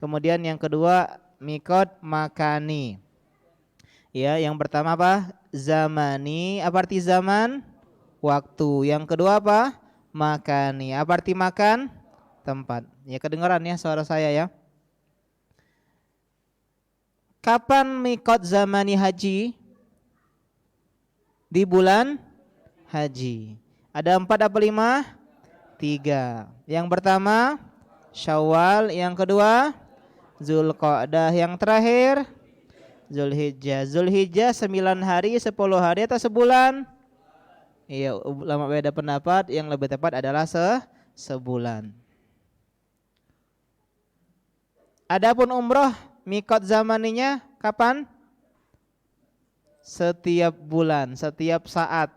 Kemudian yang kedua mikot makani. Ya, yang pertama apa? Zamani. Apa arti zaman? Waktu. Yang kedua apa? Makani. Apa arti makan? Tempat. Ya, kedengaran ya suara saya ya. Kapan mikot zamani haji? Di bulan haji. Ada 4 apa 5? 3. Yang pertama Syawal, yang kedua Zulqa'dah, yang terakhir Zulhijjah. Zulhijjah 9 hari, 10 hari atau sebulan? Iya, ulama beda pendapat, yang lebih tepat adalah sebulan. Adapun umroh mikot zamaninya kapan? Setiap bulan, setiap saat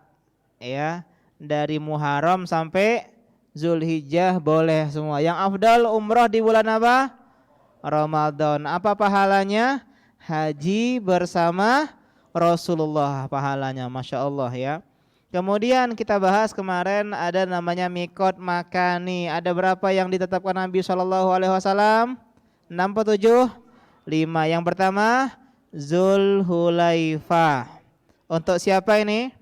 ya. Dari Muharram sampai Zulhijjah boleh semua. Yang afdal umroh di bulan apa? Ramadan. Apa pahalanya? Haji bersama Rasulullah pahalanya, Masya Allah ya. Kemudian kita bahas kemarin ada namanya mikot makani. Ada berapa yang ditetapkan Nabi SAW? 6 atau 7? 5. Yang pertama Zulhulaifah. Untuk siapa ini?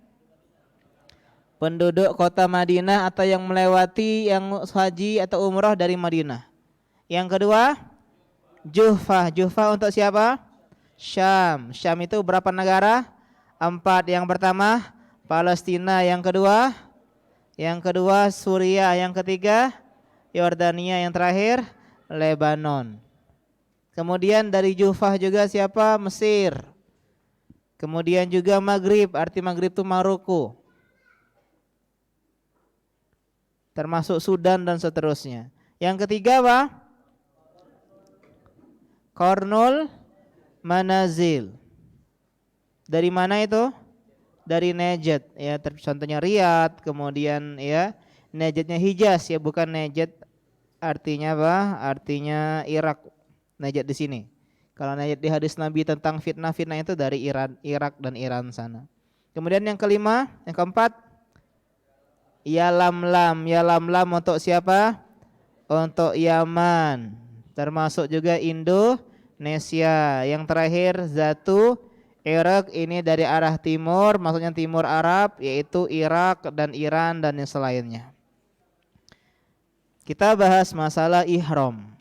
Penduduk kota Madinah atau yang melewati yang haji atau umrah dari Madinah. Yang kedua Juhfah. Juhfah untuk siapa? Syam. Syam itu berapa negara? 4. Yang pertama Palestina. Yang kedua Suriah. Yang ketiga Yordania. Yang terakhir Lebanon. Kemudian dari Juhfah juga siapa? Mesir. Kemudian juga Maghrib. Arti Maghrib itu Maroko, termasuk Sudan dan seterusnya. Yang ketiga apa? Qarnul Manazil. Dari mana itu? Dari Najd ya, contohnya Riyadh, kemudian ya Najdnya Hijaz ya, bukan Najd artinya apa? Artinya Irak. Najd di sini. Kalau Najd di hadis Nabi tentang fitnah-fitnah itu dari Irak dan Iran sana. Kemudian yang keempat Yalamlam. Yalamlam untuk siapa? Untuk Yaman, termasuk juga Indonesia. Yang terakhir Zatu Iraq, ini dari arah timur, maksudnya timur Arab, yaitu Irak dan Iran dan yang selainnya. Kita bahas masalah ihram.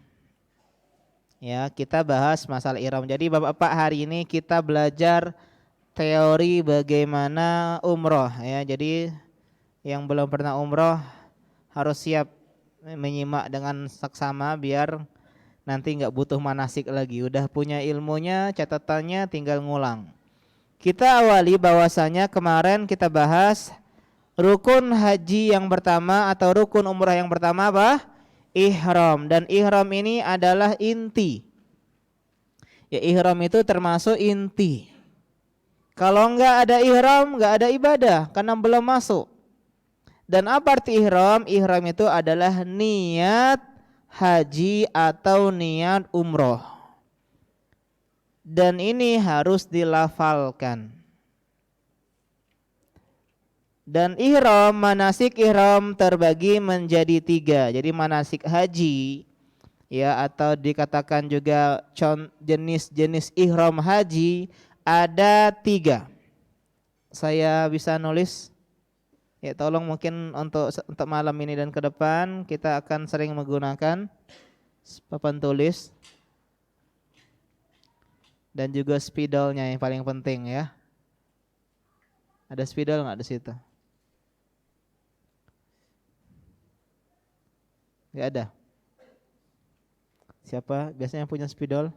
Ya, kita bahas masalah ihram. Jadi Bapak-bapak, hari ini kita belajar teori bagaimana umroh ya. Jadi yang belum pernah umroh harus siap menyimak dengan saksama biar nanti nggak butuh manasik lagi. Udah punya ilmunya, catatannya, tinggal ngulang. Kita awali bahwasanya kemarin kita bahas rukun haji yang pertama atau rukun umrah yang pertama apa? Ihram. Dan ihram ini adalah inti. Ya, ihram itu termasuk inti. Kalau nggak ada ihram, nggak ada ibadah karena belum masuk. Dan apa arti ihram? Ihram itu adalah niat haji atau niat umroh. Dan ini harus dilafalkan. Dan ihram, manasik ihram terbagi menjadi 3. Jadi manasik haji ya, atau dikatakan juga jenis-jenis ihram haji ada 3. Saya bisa nulis. Ya, tolong mungkin untuk malam ini dan ke depan kita akan sering menggunakan papan tulis dan juga spidolnya yang paling penting ya. Ada spidol nggak di situ? Nggak ada. Siapa biasanya yang punya spidol?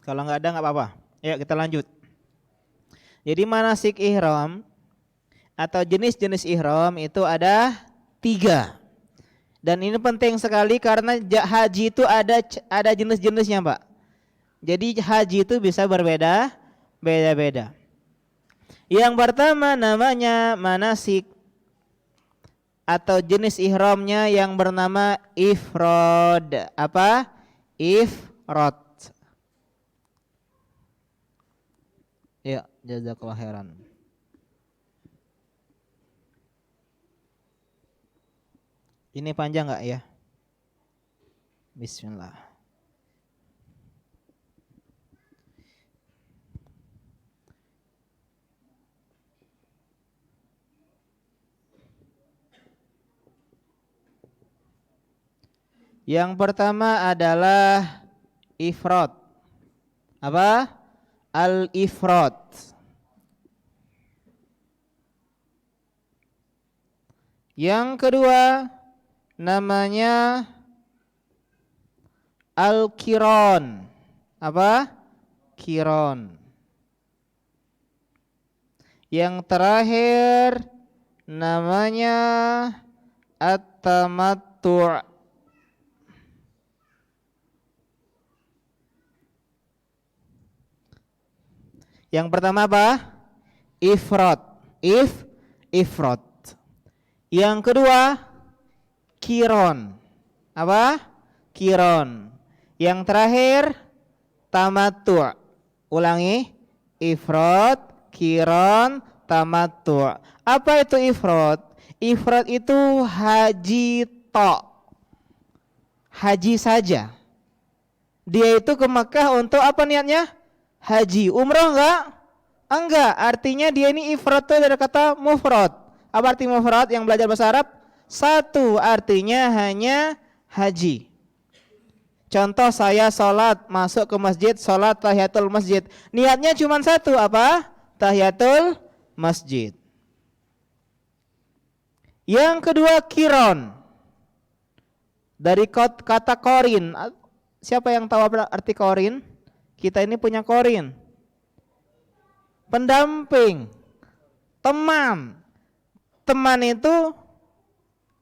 Kalau nggak ada nggak apa-apa. Ya, kita lanjut. Jadi manasik ihram atau jenis-jenis ihram itu ada 3. Dan ini penting sekali karena haji itu ada jenis-jenisnya, Pak. Jadi haji itu bisa beda-beda. Yang pertama namanya manasik atau jenis ihramnya yang bernama ifrad. Apa? Ifrad. Ya, jazakallahu khairan. Ini panjang nggak ya? Bismillah. Yang pertama adalah ifrad. Apa? Al-ifrad. Yang kedua namanya al-qiron. Apa? Qiron. Yang terakhir namanya at-tamattu'. Yang pertama apa? Ifrad. Ifrad. Yang kedua qiron. Apa? Qiron. Yang terakhir tamattu'. Ulangi. Ifrad, qiron, tamattu'. Apa itu ifrad? Ifrad itu haji tok. Haji saja. Dia itu ke Mekah untuk apa niatnya? Haji. Umroh enggak? Enggak. Artinya dia ini ifrad itu dari kata mufrad. Apa arti mufrad yang belajar bahasa Arab? Satu. Artinya hanya haji. Contoh saya sholat, masuk ke masjid, sholat tahiyatul masjid. Niatnya cuma satu, apa? Tahiyatul masjid. Yang kedua qiron. Dari kata korin. Siapa yang tahu arti korin? Kita ini punya korin. Pendamping. Teman. Teman itu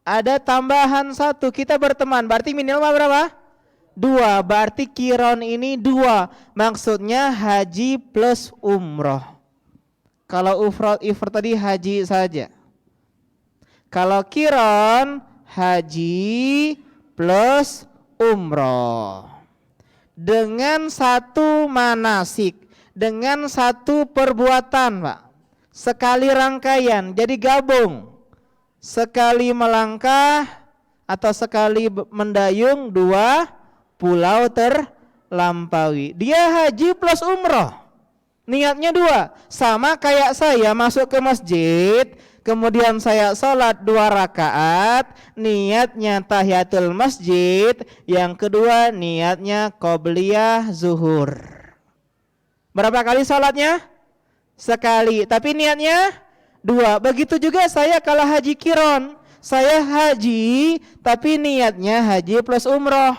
ada tambahan satu. Kita berteman. Berarti minimal berapa? 2. Berarti qiron ini 2. Maksudnya haji plus umroh. Kalau ifrad tadi haji saja. Kalau qiron haji plus umroh. Dengan satu manasik, dengan satu perbuatan, Pak. Sekali rangkaian, jadi gabung. Sekali melangkah atau sekali mendayung 2 pulau terlampaui. Dia haji plus umroh. Niatnya 2. Sama kayak saya masuk ke masjid, kemudian saya sholat 2 rakaat, niatnya tahiyatul masjid, yang kedua niatnya qobliyah zuhur. Berapa kali sholatnya? Sekali, tapi niatnya 2. Begitu juga saya kalau haji qiron, saya haji tapi niatnya haji plus umroh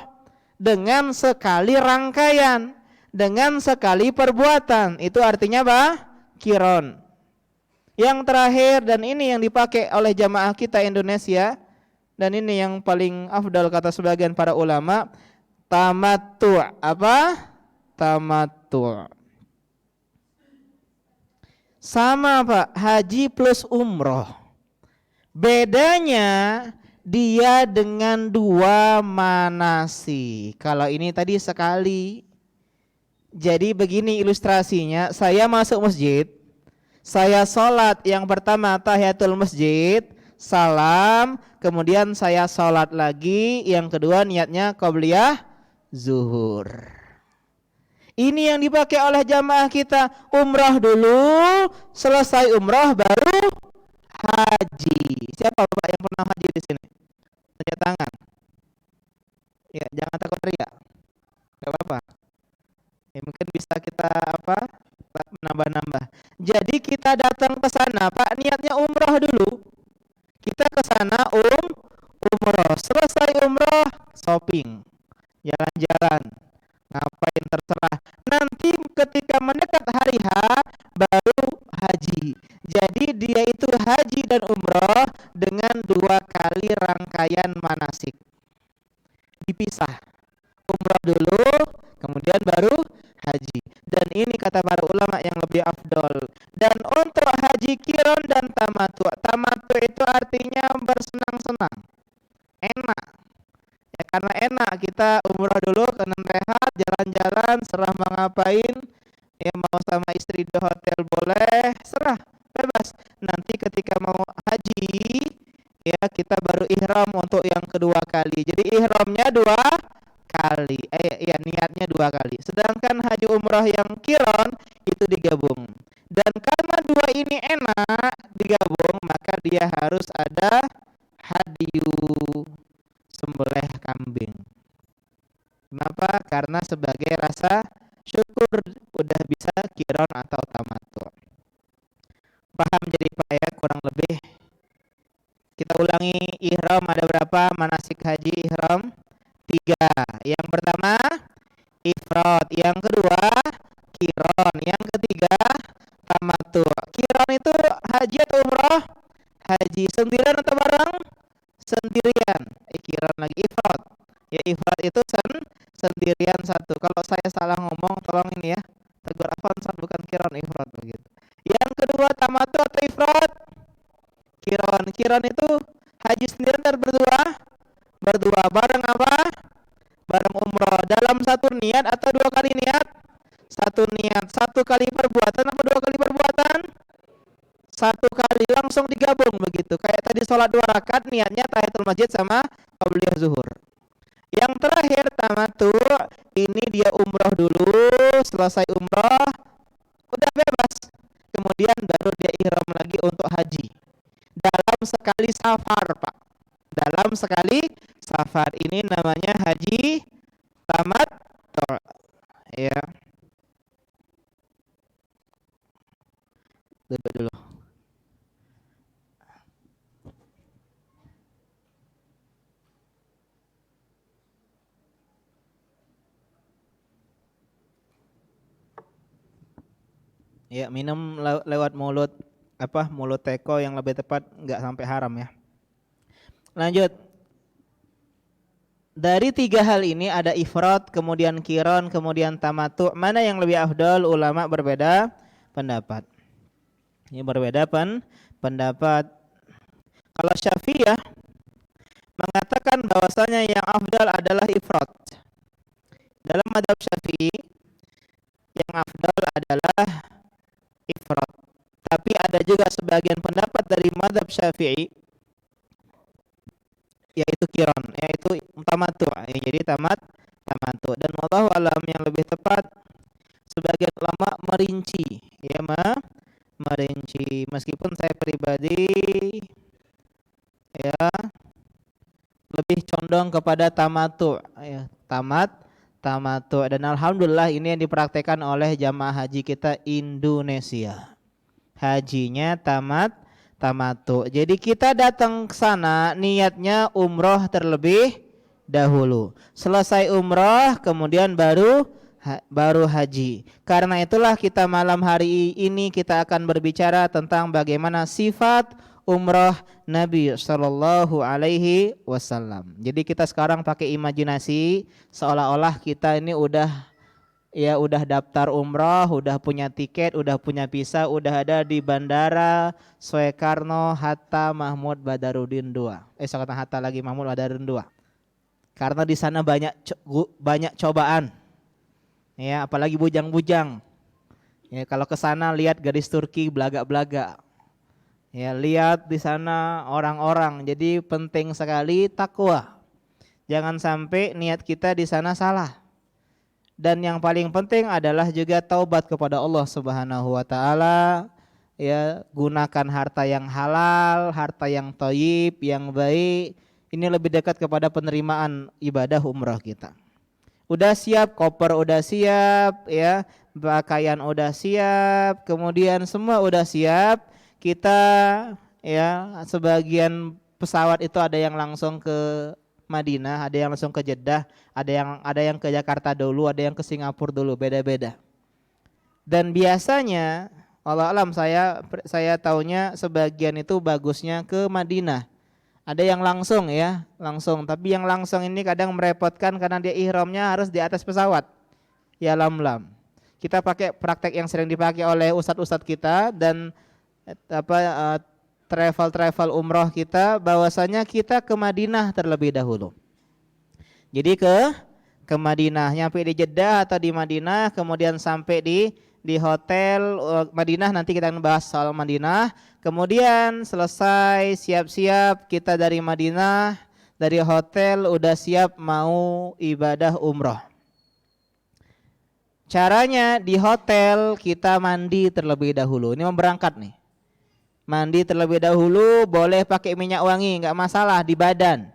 dengan sekali rangkaian, dengan sekali perbuatan. Itu artinya apa? Qiron. Yang terakhir, dan ini yang dipakai oleh jamaah kita Indonesia, dan ini yang paling afdal kata sebagian para ulama, tamattu'. Apa? Tamattu'. Sama Pak, haji plus umroh. Bedanya dia dengan 2 manasik. Kalau ini tadi sekali. Jadi begini ilustrasinya, saya masuk masjid, saya sholat yang pertama tahiyatul masjid, salam, kemudian saya sholat lagi, yang kedua niatnya qobliyah zuhur. Ini yang dipakai oleh jamaah kita, umrah dulu, selesai umrah baru haji. Siapa Bapak yang pernah haji di sini? Tanya tangan. Ya, jangan takut riak. Enggak apa-apa. Ya, mungkin bisa kita menambah-nambah. Jadi kita datang ke sana, Pak, niatnya umrah dulu. Kita ke sana umrah. Selesai umrah, shopping, jalan-jalan, ngapain terserah. Nanti ketika mendekat hari H baru haji. Jadi dia itu haji dan umrah dengan 2 kali rangkaian manasik. Dipisah. Umrah dulu, kemudian baru haji. Dan ini kata para ulama yang lebih afdol. Dan untuk haji qiron dan tamattu'. Tamattu' itu artinya bersenang-senang, enak. Ya karena enak kita umrah dulu, karena rehat, jalan-jalan, serah mau ngapain. Ya mau sama istri di hotel boleh, serah, bebas. Nanti ketika mau haji, ya kita baru ihram untuk yang kedua kali. Jadi ihramnya dua kali, ya niatnya dua kali. Sedangkan haji umrah yang kiron itu digabung. Dan karena dua ini enak digabung, maka dia harus ada hadiyu, sembelih kambing. Kenapa? Karena sebagai rasa syukur udah bisa kiron atau tamattu. Paham jadi Pak ya, kurang lebih. Kita ulangi, ihram ada berapa manasik haji ihram? 3. Yang pertama ifrad, yang kedua kiron, yang ketiga tamattu. Kiron itu haji atau umroh? Haji. Sendirian atau bareng? Sendirian. Kiron lagi ifrad. Ya ifrad itu sendirian satu. Kalau saya salah ngomong tolong ini ya, tegur. Afan bukan kiron, ifrad begitu. Yang kedua tamattu atau ifrad? Kiron. Kiron itu haji sendirian dan berdua bareng apa? Bareng umroh. Dalam satu niat atau dua kali niat? Satu niat. Satu kali perbuatan apa dua kali perbuatan? Satu kali, langsung digabung begitu. Kayak tadi sholat 2 rakaat niatnya tahiyatul masjid sama qabliyah zuhur. Yang terakhir tamattu, ini dia umroh dulu, selesai umroh udah bebas. Kemudian baru dia ihram lagi untuk haji. Dalam sekali safar, Pak. Dalam sekali safar, ini namanya haji tamattu. Ya. Duduk dulu. Ya, minum lewat mulut, mulut teko yang lebih tepat, nggak sampai haram ya. Lanjut. Dari 3 hal ini ada ifrad, kemudian kiron, kemudian tamattu. Mana yang lebih afdal? Ulama berbeda pendapat. Ini berbeda pendapat. Kalau Syafi'iyah mengatakan bahwasanya yang afdal adalah ifrad. Dalam mazhab Syafi'i yang afdal adalah ifrad. Tapi ada juga sebagian pendapat dari mazhab Syafi'i yaitu kiron, yaitu tamattu. Jadi tamattu. Dan wallahu alam yang lebih tepat sebagian ulama merinci, ya merinci. Meskipun saya pribadi ya lebih condong kepada tamattu, ya tamattu. Dan alhamdulillah ini yang dipraktekkan oleh jamaah haji kita Indonesia. Hajinya tamattu. Jadi kita datang ke sana niatnya umroh terlebih dahulu. Selesai umroh kemudian baru haji. Karena itulah kita malam hari ini kita akan berbicara tentang bagaimana sifat umroh Nabi Shallallahu Alaihi Wasallam. Jadi kita sekarang pakai imajinasi seolah-olah kita ini udah daftar umroh, udah punya tiket, udah punya visa, udah ada di bandara Soekarno Hatta Mahmud Badarudin II. Soekarno Hatta lagi Mahmud Badarudin II. Karena di sana banyak cobaan. Ya, apalagi bujang-bujang. Ya, kalau ke sana lihat gadis Turki belaga-belaga. Ya, lihat di sana orang-orang. Jadi penting sekali takwa. Jangan sampai niat kita di sana salah. Dan yang paling penting adalah juga taubat kepada Allah Subhanahu wa taala. Ya, gunakan harta yang halal, harta yang thayyib, yang baik. Ini lebih dekat kepada penerimaan ibadah umrah kita. Udah siap, koper udah siap, ya, pakaian udah siap, kemudian semua udah siap. Kita ya sebagian pesawat itu ada yang langsung ke Madinah, ada yang langsung ke Jeddah, ada yang ke Jakarta dulu, ada yang ke Singapura dulu, beda-beda. Dan biasanya Allah alam saya taunya sebagian itu bagusnya ke Madinah. Ada yang langsung ya, langsung. Tapi yang langsung ini kadang merepotkan karena dia ihramnya harus di atas pesawat. Ya lam. Kita pakai praktek yang sering dipakai oleh ustadz-ustadz kita dan travel umroh kita bahwasanya kita ke Madinah terlebih dahulu. Jadi ke Madinah, nyampe di Jeddah atau di Madinah, kemudian sampai di hotel Madinah, nanti kita akan bahas soal Madinah. Kemudian selesai siap-siap kita dari Madinah, dari hotel udah siap mau ibadah umroh. Caranya di hotel kita mandi terlebih dahulu. Ini mau berangkat nih. Mandi terlebih dahulu, boleh pakai minyak wangi, nggak masalah di badan.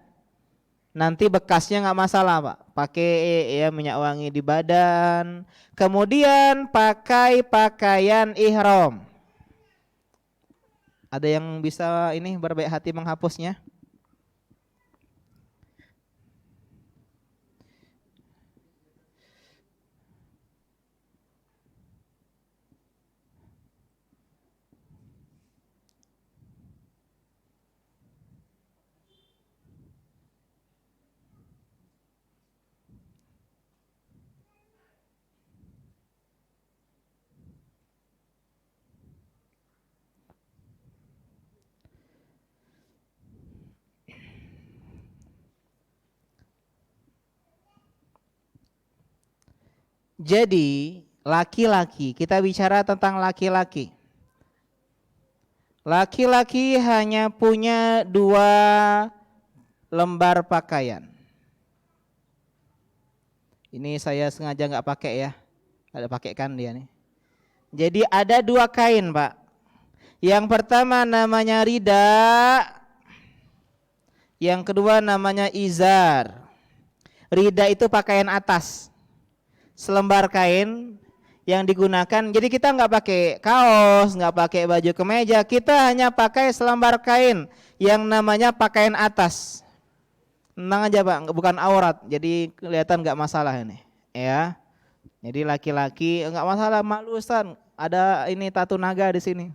Nanti bekasnya nggak masalah Pak. Pakai ya minyak wangi di badan. Kemudian pakai pakaian ihram. Ada yang bisa ini berbaik hati menghapusnya? Jadi laki-laki, kita bicara tentang laki-laki. Laki-laki hanya punya 2 lembar pakaian. Ini saya sengaja nggak pakai ya, ada pakai kan dia nih. Jadi ada 2 kain Pak. Yang pertama namanya rida, yang kedua namanya izar. Rida itu pakaian atas, selembar kain yang digunakan. Jadi kita nggak pakai kaos, nggak pakai baju kemeja, kita hanya pakai selembar kain yang namanya pakaian atas. Tenang aja Pak, bukan aurat, jadi kelihatan nggak masalah ini, ya. Jadi laki-laki nggak masalah, malu Ustaz, ada ini tatu naga di sini.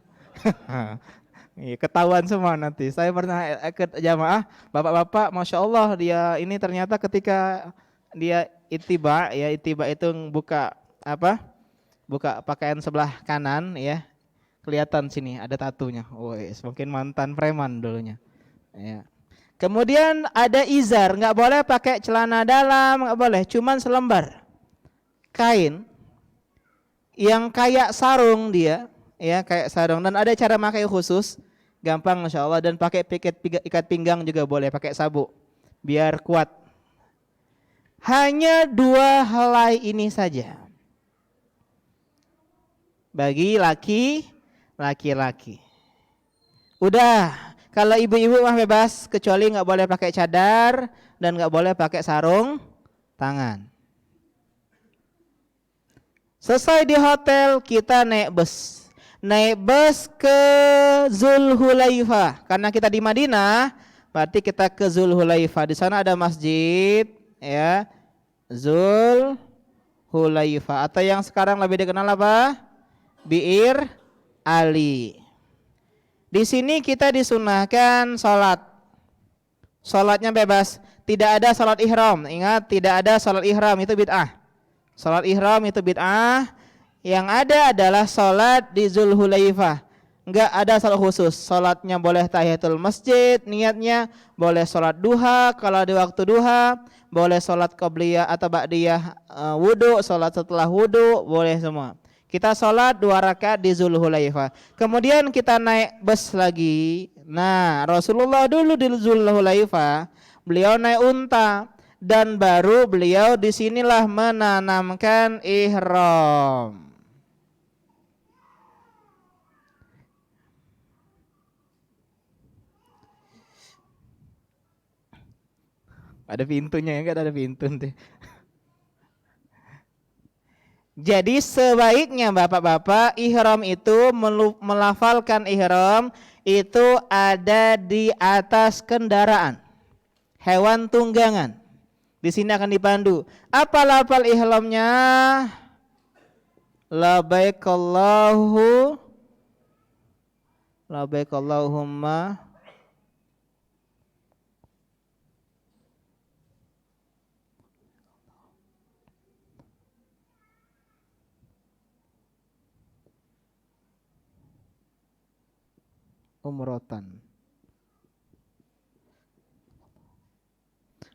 Ketahuan semua nanti. Saya pernah ikut jamaah, bapak-bapak, masya Allah dia ini ternyata ketika dia itiba, ya itiba itu buka apa? Buka pakaian sebelah kanan, ya kelihatan sini ada tatunya. Woi, mungkin mantan preman dulunya. Ya. Kemudian ada izar, nggak boleh pakai celana dalam, nggak boleh, cuman selembar kain yang kayak sarung dia, ya kayak sarung, dan ada cara pakai khusus, gampang masya Allah, dan pakai ikat pinggang juga boleh, pakai sabuk biar kuat. Hanya 2 helai ini saja bagi laki-laki. Udah, kalau ibu-ibu mah bebas, kecuali nggak boleh pakai cadar dan nggak boleh pakai sarung tangan. Selesai di hotel, kita naik bus. Naik bus ke Zulhulaifah. Karena kita di Madinah, berarti kita ke Zulhulaifah. Di sana ada masjid, ya. Zulhulaifah, atau yang sekarang lebih dikenal apa? Bi'ir Ali. Di sini kita disunahkan sholat. Sholatnya bebas. Tidak ada sholat ihram. Ingat, tidak ada sholat ihram, itu bid'ah. Sholat ihram itu bid'ah. Yang ada adalah sholat di Zulhulaifah. Enggak ada sholat khusus. Sholatnya boleh tahiyatul masjid, niatnya boleh sholat duha kalau di waktu duha, boleh sholat qabliyah atau ba'diyah wudu, sholat setelah wudu, boleh semua. Kita sholat 2 rakaat di Zulhulaifah. Kemudian kita naik bus lagi. Nah, Rasulullah dulu di Zulhulaifah, beliau naik unta. Dan baru beliau disinilah menanamkan ihram. Ada pintunya ya, enggak ada pintu nanti. Jadi sebaiknya bapak-bapak, ihram itu melafalkan ihram itu ada di atas kendaraan, hewan tunggangan. Di sini akan dipandu. Apa lafal ihramnya? Labbaik Allahumma umratan.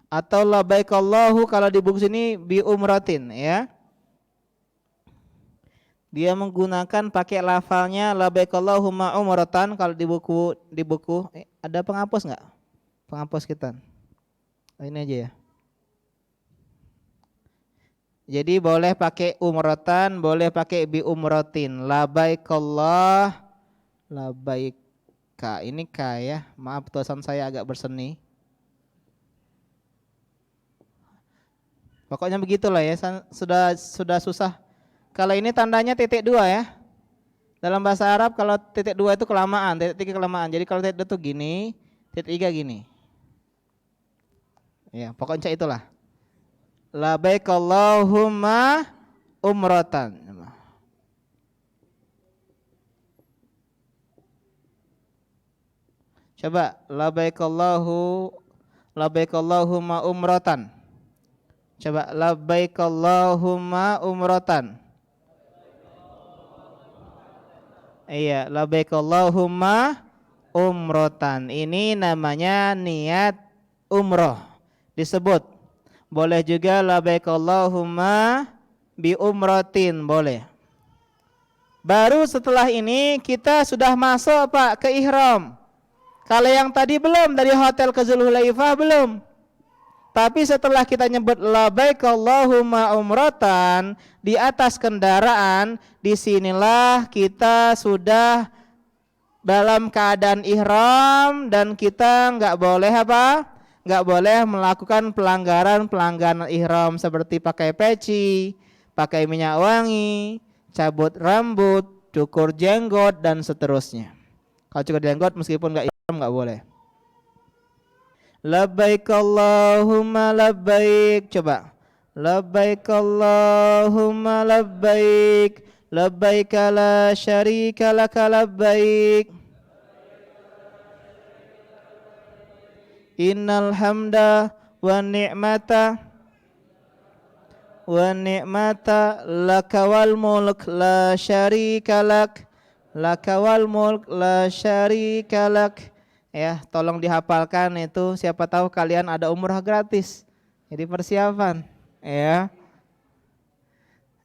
Atau labaikallahu kalau di buku sini bi umratin ya. Dia menggunakan pakai lafalnya labaikallahumma umratan kalau di buku ada penghapus enggak? Penghapus kita. Ini aja ya. Jadi boleh pakai umratan, boleh pakai bi umratin. Labaikallah, labaika. Ini ka ya. Maaf tulisan saya agak berseni. Pokoknya begitulah ya. Sudah susah. Kalau ini tandanya titik 2 ya. Dalam bahasa Arab kalau titik 2 itu kelamaan, titik 3 kelamaan. Jadi kalau titik 2 itu gini, titik 3 gini. Ya, pokoknya itulah. Labaikallahumma umratan. Coba labaikallahumma umratan. Coba labaikallahumma umratan. Iya, labaikallahumma umratan. Ini namanya niat umroh. Disebut. Boleh juga labaikallahumma bi umratin, boleh. Baru setelah ini kita sudah masuk Pak ke ihram. Kalau yang tadi belum, dari hotel ke Zulhulaifah belum. Tapi setelah kita nyebut labaikallahumma umratan di atas kendaraan, disinilah kita sudah dalam keadaan ihram dan kita nggak boleh apa? Nggak boleh melakukan pelanggaran ihram seperti pakai peci, pakai minyak wangi, cabut rambut, cukur jenggot dan seterusnya. Kalau cukur jenggot meskipun nggak ihram nggak boleh. Labbaik Allahumma labbaik. Coba. Labbaik Allahumma labbaik. Labbaik la syarika laka labbaik. Innal hamda wa ni'mata laka wal mulk la syarika lak. Laka wal mulk la syarika lak. Ya, tolong dihafalkan itu, siapa tahu kalian ada umrah gratis. Jadi persiapan, ya.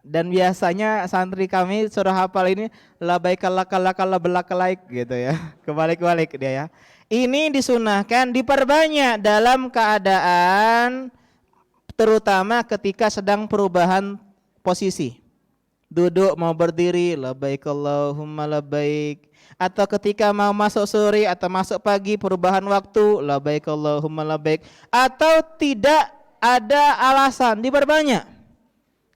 Dan biasanya santri kami suruh hafal ini labaikallakallakalla belakalaik gitu ya. Kebalik-balik dia ya. Ini disunahkan diperbanyak dalam keadaan terutama ketika sedang perubahan posisi. Duduk mau berdiri labaikallahumma labbaik. Atau ketika mau masuk sore atau masuk pagi perubahan waktu labaikallahumma labbaik. Atau tidak ada alasan diperbanyak.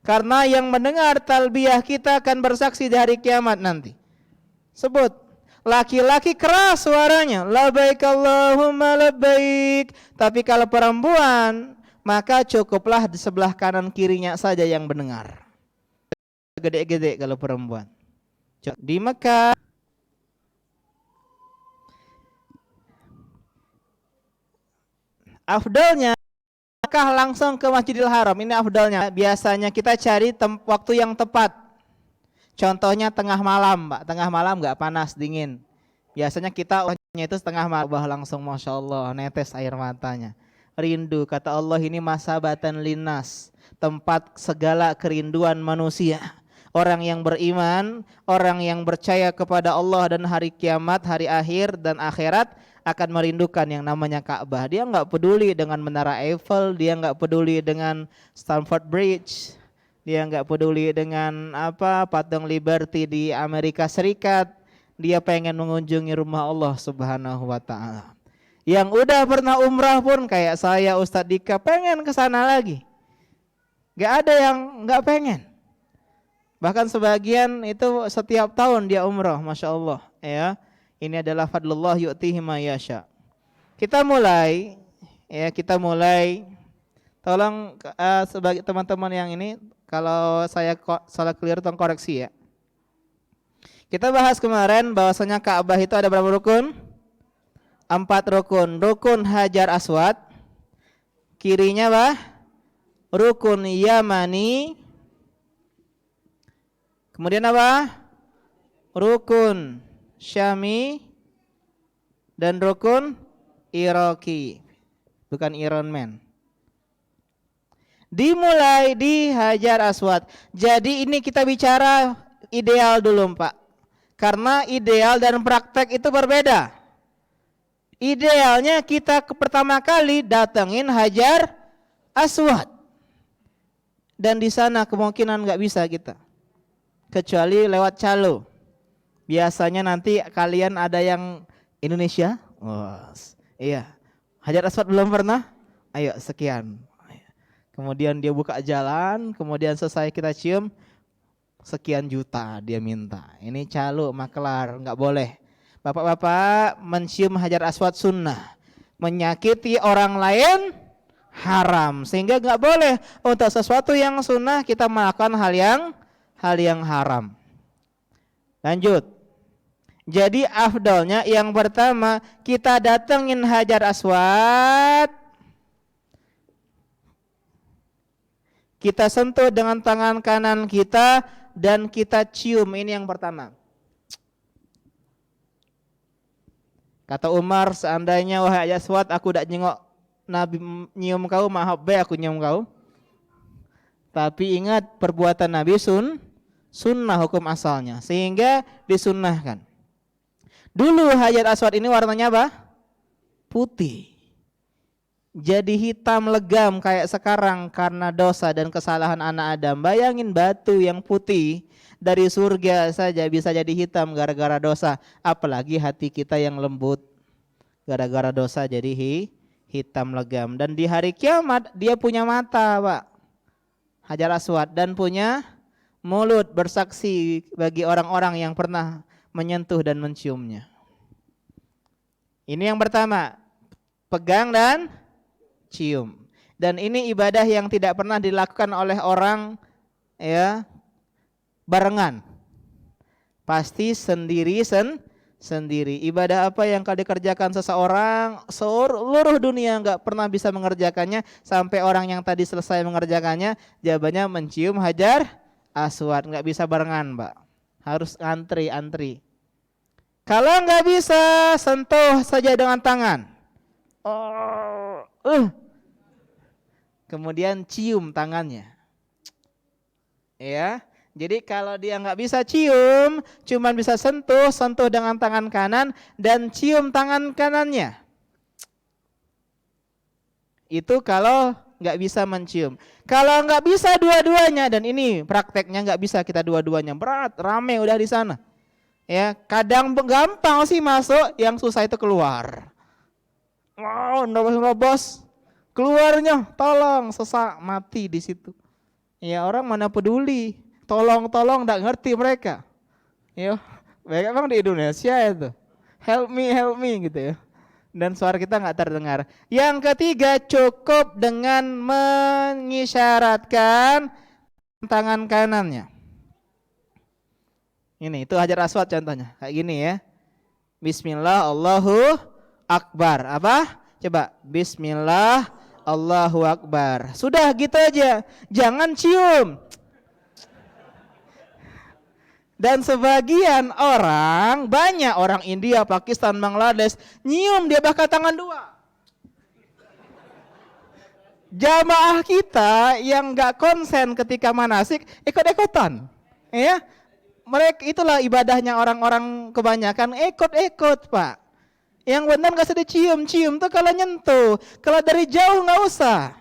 Karena yang mendengar talbiyah kita akan bersaksi di hari kiamat nanti. Sebut. Laki-laki keras suaranya, labbaik Allahumma labbaik. Tapi kalau perempuan, maka cukuplah di sebelah kanan kirinya saja yang mendengar. Gede-gede kalau perempuan. Di Mekah, afdalnya Mekah langsung ke Masjidil Haram. Ini afdalnya. Biasanya kita cari waktu yang tepat. Contohnya tengah malam, Pak. Tengah malam nggak panas, dingin. Biasanya kita itu setengah malam langsung, masya Allah, netes air matanya. Rindu, kata Allah, ini masabatan linnas, tempat segala kerinduan manusia. Orang yang beriman, orang yang percaya kepada Allah dan hari kiamat, hari akhir dan akhirat akan merindukan yang namanya Ka'bah. Dia nggak peduli dengan Menara Eiffel, dia nggak peduli dengan Stamford Bridge. Dia nggak peduli dengan patung Liberty di Amerika Serikat. Dia pengen mengunjungi rumah Allah Subhanahu wa taala. Yang udah pernah umrah pun kayak saya Ustadz Dika pengen ke sana lagi. Nggak ada yang nggak pengen. Bahkan sebagian itu setiap tahun dia umrah, masya Allah. Ya, ini adalah fadlullah yu'tihi ma yasha. Kita mulai. Tolong sebagai teman-teman yang ini. Kalau saya salah clear tolong koreksi ya. Kita bahas kemarin bahwasanya Ka'bah itu ada berapa rukun? 4 rukun. Rukun Hajar Aswad. Kirinya rukun Yamani. Kemudian Rukun Syami. dan rukun Iraqi, bukan Iron Man. Dimulai di Hajar Aswad. Jadi ini kita bicara ideal dulu Pak. Karena ideal dan praktek itu berbeda. Idealnya kita pertama kali datengin Hajar Aswad. Dan di sana kemungkinan nggak bisa kita. Kecuali lewat calo. Biasanya nanti kalian ada yang Indonesia. Oh, iya. Hajar Aswad belum pernah? Ayo sekian. Kemudian dia buka jalan, kemudian selesai kita cium, sekian juta dia minta. Ini calo, maklar, nggak boleh. Bapak-bapak, mencium Hajar Aswad sunnah. Menyakiti orang lain haram. Sehingga nggak boleh untuk sesuatu yang sunnah kita melakukan hal yang haram. Lanjut. Jadi afdalnya yang pertama kita datengin Hajar Aswad. Kita sentuh dengan tangan kanan kita dan kita cium. Ini yang pertama. Kata Umar, seandainya wahai Hajar Aswad aku tidak nyengok Nabi nyium kau, maaf be aku nyium kau. Tapi ingat perbuatan Nabi sunnah hukum asalnya. Sehingga disunnahkan. Dulu Hajar Aswad ini warnanya apa? Putih. Jadi hitam legam kayak sekarang karena dosa dan kesalahan anak Adam. Bayangin batu yang putih dari surga saja bisa jadi hitam gara-gara dosa. Apalagi hati kita yang lembut gara-gara dosa jadi hitam legam. Dan di hari kiamat dia punya mata Pak, Hajar Aswad, dan punya mulut bersaksi bagi orang-orang yang pernah menyentuh dan menciumnya. Ini yang pertama, pegang dan cium. Dan ini ibadah yang tidak pernah dilakukan oleh orang ya barengan. Pasti sendiri. Ibadah apa yang kalau dikerjakan seseorang, seluruh dunia nggak pernah bisa mengerjakannya. Sampai orang yang tadi selesai mengerjakannya, jawabannya mencium Hajar Aswad. Nggak bisa barengan Pak, harus antri. Kalau nggak bisa, sentuh saja dengan tangan. Kemudian cium tangannya. Ya, jadi kalau dia nggak bisa cium, cuman bisa sentuh dengan tangan kanan dan cium tangan kanannya. Itu kalau nggak bisa mencium. Kalau nggak bisa dua-duanya, dan ini prakteknya nggak bisa kita dua-duanya, berat, rame udah di sana. Ya, kadang gampang sih masuk, yang susah itu keluar. Wow, nerobos. Keluarnya, tolong, sesak, mati di situ. Ya orang mana peduli, tolong, nggak ngerti mereka. Ya, mereka memang di Indonesia itu, help me gitu ya. Dan suara kita nggak terdengar. Yang ketiga, cukup dengan mengisyaratkan tangan kanannya. Ini itu Hajar Aswad contohnya, kayak gini ya. Bismillah, Allahu Akbar. Apa? Coba, Bismillah, Allahu Akbar. Sudah gitu aja, jangan cium. Dan sebagian orang, banyak orang India, Pakistan, Bangladesh, nyium dia bahkan tangan dua. Jamaah kita yang nggak konsen ketika manasik ikut-ikutan, ya. Mereka itulah ibadahnya orang-orang kebanyakan ikut-ikut Pak. Yang benar nggak usah dicium tuh kalau nyentuh. Kalau dari jauh nggak usah.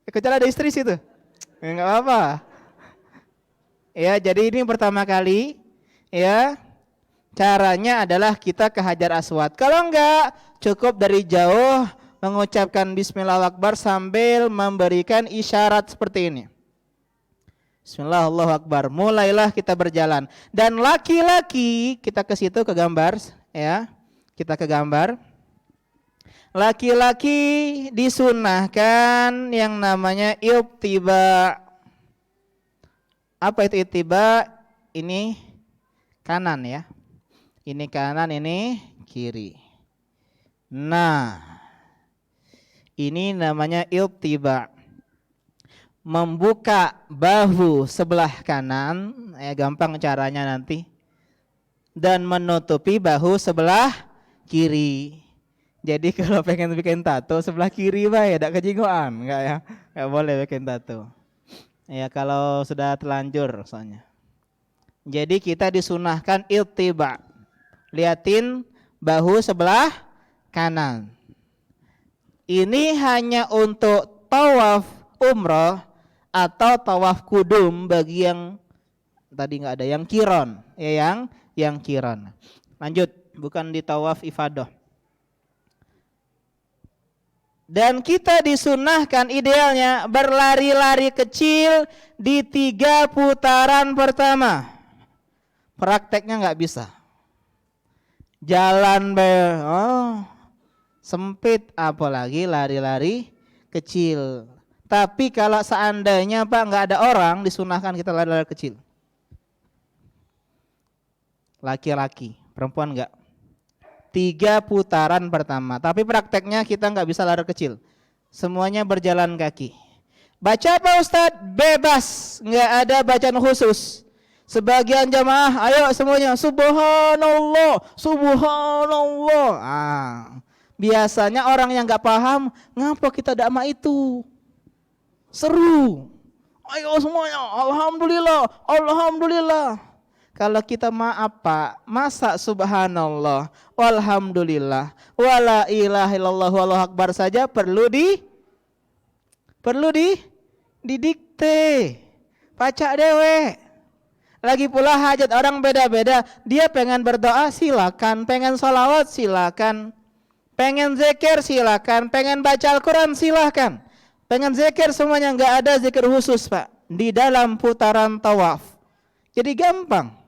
Kecuali ada istri situ, ya, nggak apa-apa. Ya, jadi ini pertama kali ya. Caranya adalah kita ke Hajar Aswad. Kalau enggak, cukup dari jauh mengucapkan Bismillah Akbar sambil memberikan isyarat seperti ini. Bismillah Allahu Akbar. Mulailah kita berjalan. Dan laki-laki, kita ke situ ke gambar ya. Kita ke gambar. Laki-laki disunahkan yang namanya ibtiba. Apa itu ittiba? Ini kanan ya. Ini kanan, ini kiri. Nah, ini namanya ittiba. Membuka bahu sebelah kanan, ya gampang caranya nanti. Dan menutupi bahu sebelah kiri. Jadi kalau pengen bikin tato sebelah kiri ya, tidak kejingoan, enggak ya? Enggak boleh bikin tato. Ya kalau sudah terlanjur soalnya. Jadi kita disunahkan ittiba. Liatin bahu sebelah kanan. Ini hanya untuk tawaf umroh atau tawaf kudum bagi yang tadi nggak ada, yang kiron, ya yang kiron. Lanjut, bukan di tawaf ifadah. Dan kita disunahkan idealnya berlari-lari kecil di 3 putaran pertama. Prakteknya nggak bisa. Jalan sempit, apalagi lari-lari kecil. Tapi kalau seandainya Pak nggak ada orang, disunahkan kita lari-lari kecil. Laki-laki, perempuan nggak. 3 putaran pertama. Tapi prakteknya kita nggak bisa lari kecil. Semuanya berjalan kaki. Baca apa Ustadz? Bebas, nggak ada bacaan khusus. Sebagian jamaah, ayo semuanya subhanallah, subhanallah. Biasanya orang yang nggak paham, ngapa kita dakma itu? Seru. Ayo semuanya, alhamdulillah, alhamdulillah. Kalau kita maaf Pak, masa subhanallah, walhamdulillah, wala ilaha illallah, wallahu akbar saja perlu didikte. Pacak dewe. Lagi pula hajat orang beda-beda. Dia pengen berdoa silakan, pengen sholawat silakan, pengen zikir silakan, pengen baca Al-Quran silakan, pengen zikir semuanya, nggak ada zikir khusus Pak di dalam putaran tawaf. Jadi gampang.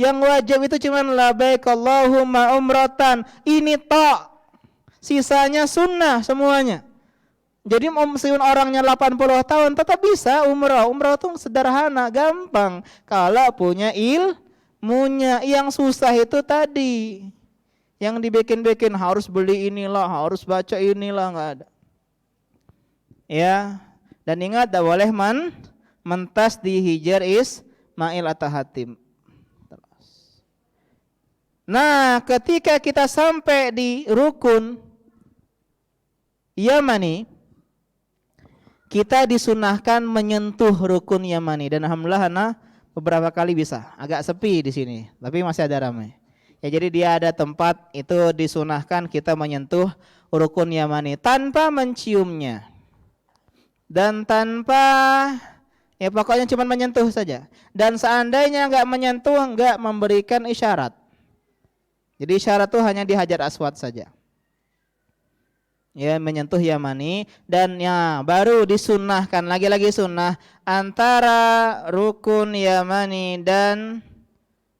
Yang wajib itu cuma labbaik Allahumma umratan. Ini tok. Sisanya sunnah semuanya. Jadi meskipun orangnya 80 tahun tetap bisa umrah. Umrah itu sederhana, gampang. Kalau punya ilmunya. Yang susah itu tadi. Yang dibikin-bikin harus beli inilah, harus baca inilah, enggak ada. Ya. Dan ingat tak boleh mentas di Hijar Ismail atau Hatim. Nah, ketika kita sampai di rukun Yamani, kita disunahkan menyentuh rukun Yamani, dan alhamdulillah beberapa kali bisa. Agak sepi di sini, tapi masih ada ramai. Ya, jadi dia ada tempat itu disunahkan kita menyentuh rukun Yamani tanpa menciumnya. Dan tanpa, ya pokoknya cuma menyentuh saja. Dan seandainya enggak menyentuh, enggak memberikan isyarat. Jadi isyarat itu hanya di Hajar Aswad saja. Ya, menyentuh Yamani, dan ya baru disunnahkan, lagi-lagi sunnah, antara rukun Yamani dan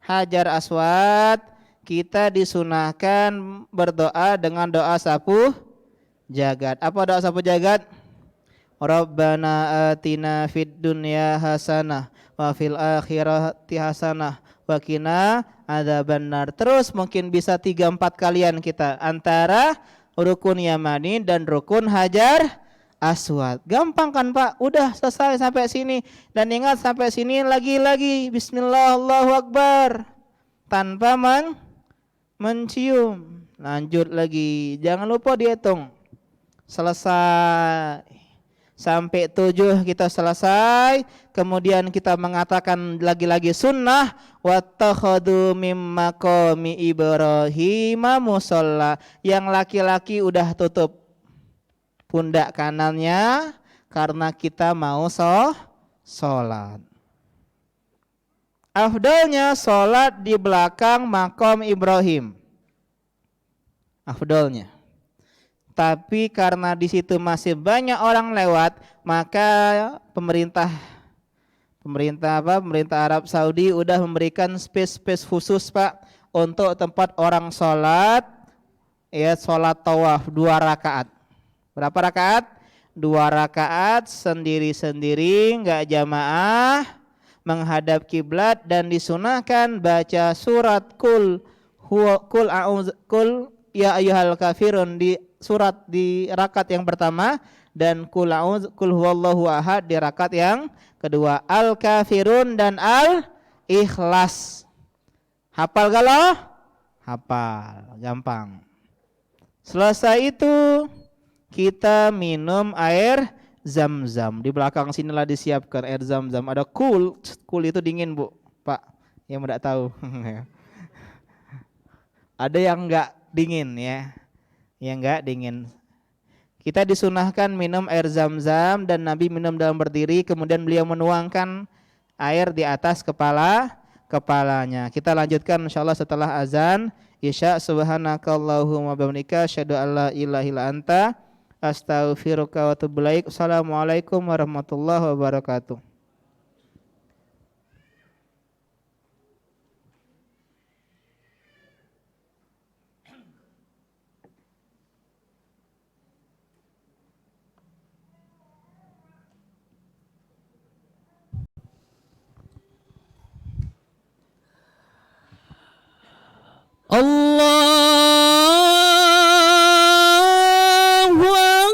Hajar Aswad kita disunahkan berdoa dengan doa sapu jagat. Apa doa sapu jagat? Rabbana atina fid dunya hasanah wa fil akhirati hasanah wa qina adzabannar. Terus mungkin bisa 3-4 kalian kita antara rukun Yamani dan rukun Hajar Aswad. Gampang kan Pak? Udah selesai sampai sini. Dan ingat sampai sini lagi-lagi bismillah Allahu akbar. Tanpa mencium. Lanjut lagi. Jangan lupa dihitung. Selesai. Sampai 7 kita selesai. Kemudian kita mengatakan lagi-lagi sunnah. Wattakhadhu mim maqami Ibrahim musalla. Yang laki-laki udah tutup pundak kanannya karena kita mau sholat. Afdalnya sholat di belakang maqam Ibrahim. Afdalnya. Tapi karena di situ masih banyak orang lewat, maka pemerintah Arab Saudi udah memberikan space khusus Pak untuk tempat orang sholat, ya sholat tawaf 2 rakaat. Berapa rakaat? 2 rakaat sendiri-sendiri, enggak jamaah, menghadap kiblat, dan disunahkan baca surat kul ya ayyuhal kafirun di surat di rakaat yang pertama, dan kul huwallahu ahad di rakaat yang kedua. Al kafirun dan al ikhlas. Hafal galau? Hafal, gampang. Selesai itu kita minum air zam-zam. Di belakang sinilah disiapkan air zam-zam. Ada cool itu dingin Bu, Pak, yang tidak tahu. Ada yang enggak dingin ya, yang enggak dingin. Kita disunahkan minum air zam-zam dan Nabi minum dalam berdiri, kemudian beliau menuangkan air di atas kepalanya. Kita lanjutkan insyaallah setelah azan Isya. Subhanakallahumma bihamdika asyhadu an la ilaha illa anta astaghfiruka wa atubu ilaik. Assalamualaikum warahmatullahi wabarakatuh. Allahu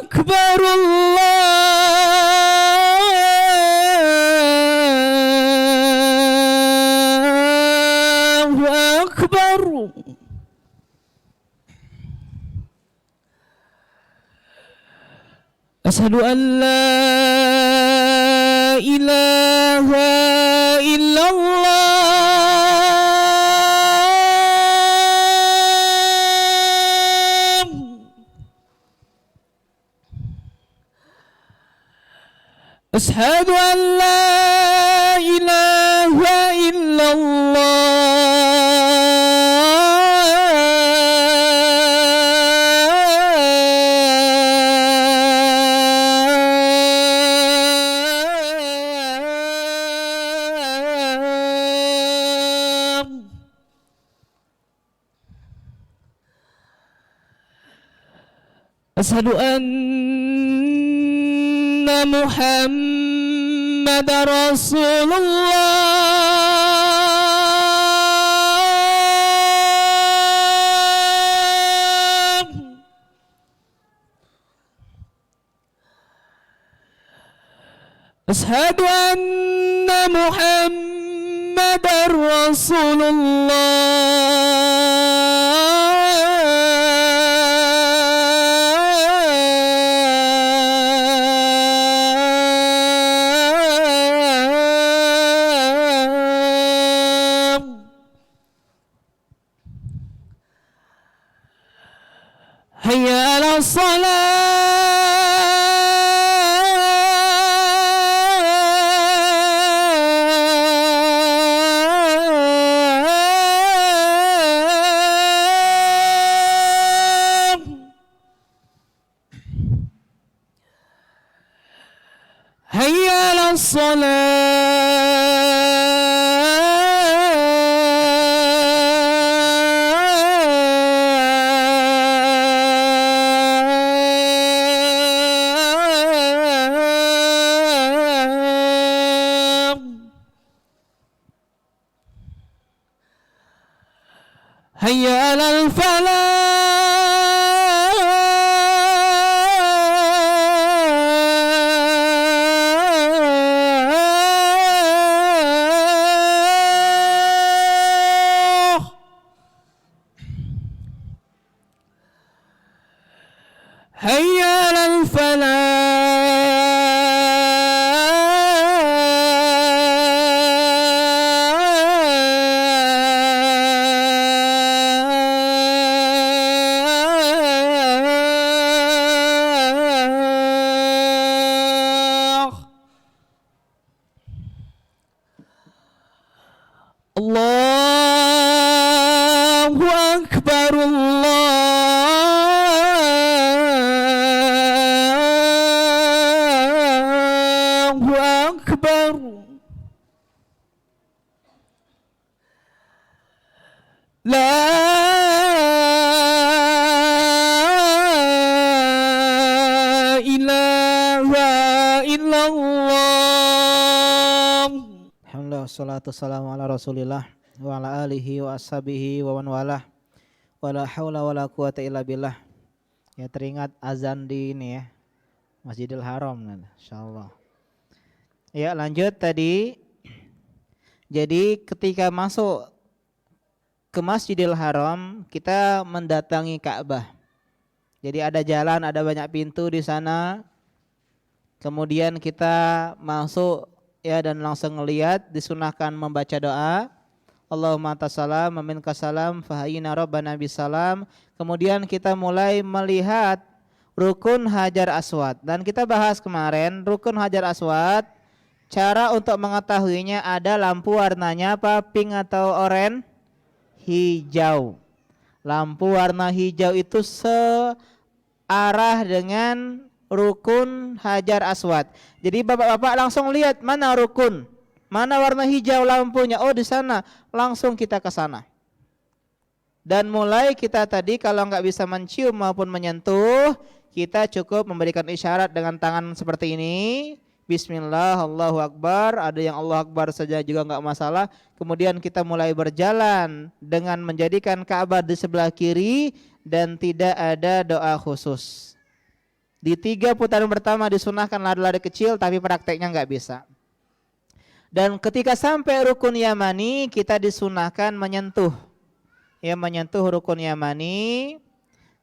Akbar, Allahu Akbar. Asyhadu an la ilaha illallah. Asyhadu an la ilaha illallah. Asyhadu anna Muhammadar Rasulullah. Asyhadu anna Muhammadar Rasulullah. Hayya 'alas salah. Hayya 'alas salah. Hayya 'alal falah. Hayya 'alal falah. Allahu Akbar, Allahu Akbar. La ilaha illallah. Alhamdulillah wassalatu wassalamu ala Rasulillah wa ala alihi wa ashabihi wa man walah. Wala haula wala quwata illa billah. Ya, teringat azan di ini ya, Masjidil Haram insyaallah. Ya, lanjut tadi. Jadi ketika masuk ke Masjidil Haram kita mendatangi Ka'bah. Jadi ada jalan, ada banyak pintu di sana. Kemudian kita masuk ya dan langsung ngelihat, disunahkan membaca doa. Allahumma tasalam wa minka salam fahayyina rabbana bisalam. Kemudian kita mulai melihat rukun Hajar Aswad, dan kita bahas kemarin rukun Hajar Aswad, cara untuk mengetahuinya ada lampu warnanya apa, pink atau oranye? Hijau. Lampu warna hijau itu searah dengan rukun Hajar Aswad. Jadi bapak-bapak langsung lihat mana rukun, mana warna hijau lampunya. Oh di sana, langsung kita ke sana. Dan mulai kita tadi kalau nggak bisa mencium maupun menyentuh, kita cukup memberikan isyarat dengan tangan seperti ini. Bismillah, Allahu Akbar. Ada yang Allah Akbar saja juga nggak masalah. Kemudian kita mulai berjalan dengan menjadikan Ka'bah di sebelah kiri dan tidak ada doa khusus. Di 3 putaran pertama disunahkan lari-lari kecil, tapi prakteknya nggak bisa. Dan ketika sampai rukun Yamani, kita disunahkan menyentuh. Ya, menyentuh rukun Yamani.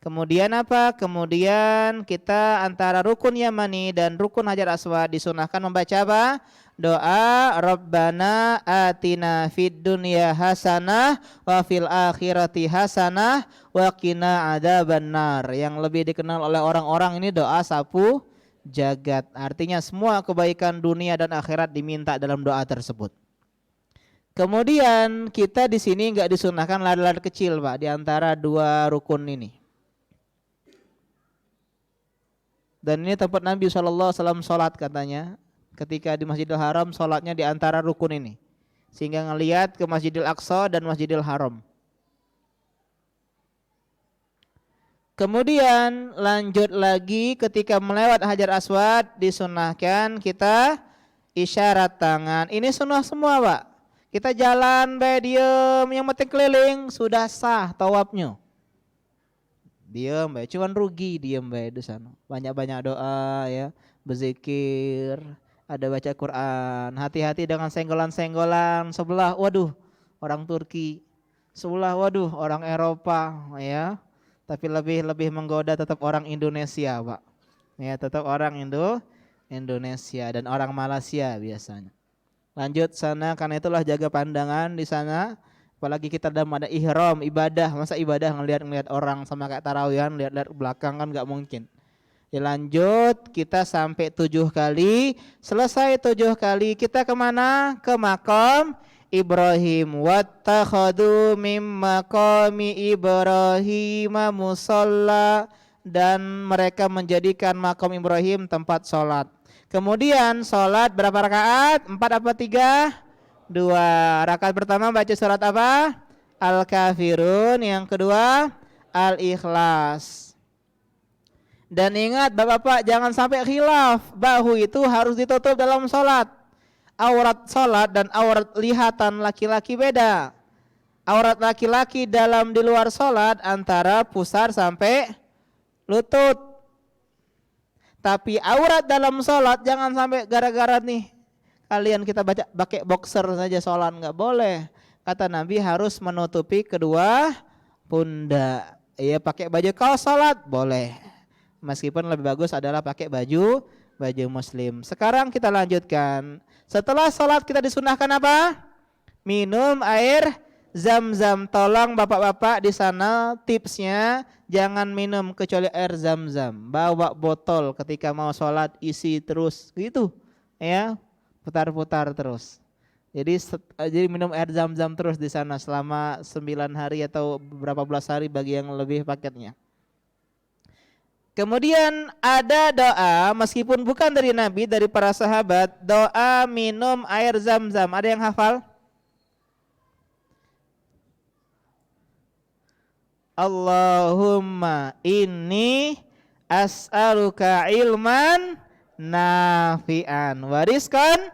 Kemudian apa? Kemudian kita antara rukun Yamani dan rukun Hajar Aswad disunahkan membaca apa? Doa Rabbana atina fid dunya hasanah wa fil akhirati hasanah wa qina adzabannar. Yang lebih dikenal oleh orang-orang ini doa sapu jagat. Artinya semua kebaikan dunia dan akhirat diminta dalam doa tersebut. Kemudian kita di sini enggak disunahkan lari-lari kecil, Pak, di antara 2 rukun ini. Dan ini tempat Nabi SAW sholat katanya. Ketika di Masjidil Haram, sholatnya di antara rukun ini. Sehingga ngelihat ke Masjidil Aqsa dan Masjidil Haram. Kemudian lanjut lagi ketika melewat Hajar Aswad, disunahkan kita isyarat tangan. Ini sunnah semua, Pak. Kita jalan, diem, yang penting keliling, sudah sah tawafnya. Diem, cuman rugi diem di sana. Banyak-banyak doa ya, berzikir, ada baca Quran. Hati-hati dengan senggolan-senggolan sebelah, waduh, orang Turki. Sebelah, waduh, orang Eropa ya. Tapi lebih menggoda tetap orang Indonesia, Pak. Ya, tetap orang Indonesia dan orang Malaysia biasanya. Lanjut sana, karena itulah jaga pandangan di sana. Apalagi kita dalam ada ihram, ibadah. Masa ibadah ngelihat orang sama kayak tarawihan, lihat-lihat ke belakang kan nggak mungkin. Ya, lanjut, kita sampai 7 kali. Selesai 7 kali, kita kemana? Ke makam Ibrahim. Wattakhadhu mim maqami Ibrahim musalla. Dan mereka menjadikan makam Ibrahim tempat sholat. Kemudian sholat berapa rakaat? 4 apa 3? 2. Rakaat pertama baca surat apa? Al-Kafirun. Yang kedua Al-Ikhlas. Dan ingat bapak-bapak, jangan sampai khilaf. Bahu itu harus ditutup dalam sholat. Aurat sholat dan aurat lihatan laki-laki beda. Aurat laki-laki di luar sholat antara pusar sampai lutut. Tapi aurat dalam sholat jangan sampai gara-gara nih kalian kita baca pakai boxer saja sholat, nggak boleh. Kata Nabi harus menutupi kedua pundak. Ya, pakai baju kaos sholat boleh. Meskipun lebih bagus adalah pakai baju muslim. Sekarang kita lanjutkan. Setelah sholat kita disunahkan apa? Minum air zam-zam. Tolong bapak-bapak di sana tipsnya jangan minum kecuali air zam-zam. Bawa botol ketika mau sholat, isi terus gitu ya. Putar-putar terus. Jadi minum air zam-zam terus di sana selama 9 hari atau beberapa belas hari bagi yang lebih paketnya. Kemudian ada doa meskipun bukan dari Nabi, dari para sahabat, doa minum air zam-zam. Ada yang hafal? Allahumma inni as'aluka ilman nafi'an wariskan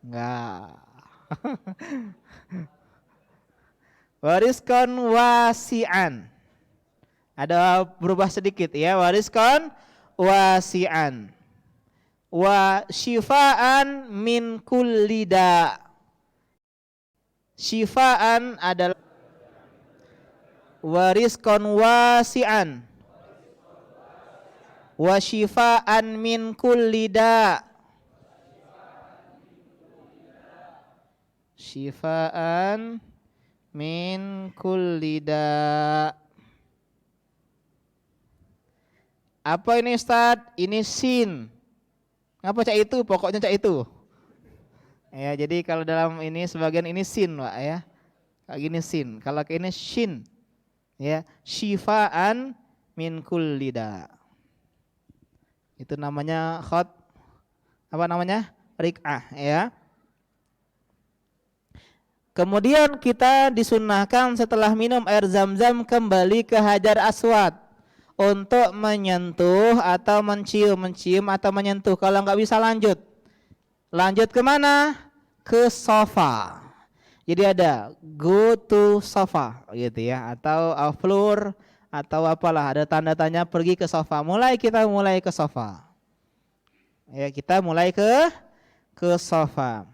enggak wariskan wasi'an, ada berubah sedikit ya, wariskan wasi'an wa syifaan min kulli da. Syifaan adalah wariskan wasi'an wa syifaan min kulli da. Syifaan min kulli da. Apa ini Ustaz? Ini sin. Ngapa cak itu? Pokoknya cak itu. Ya, jadi kalau dalam ini sebagian ini sin, Pak ya. Kayak gini sin. Kalau kayak ini shin. Ya, syifaan min kulli da. Itu namanya khot apa namanya? Rik'ah ya. Kemudian kita disunahkan setelah minum air zam-zam kembali ke Hajar Aswad untuk menyentuh atau mencium atau menyentuh. Kalau nggak bisa lanjut kemana? Ke sofa. Jadi ada go to sofa gitu ya, atau floor atau apalah, ada tanda tanya pergi ke sofa. Kita mulai ke sofa. Ya, kita mulai ke sofa.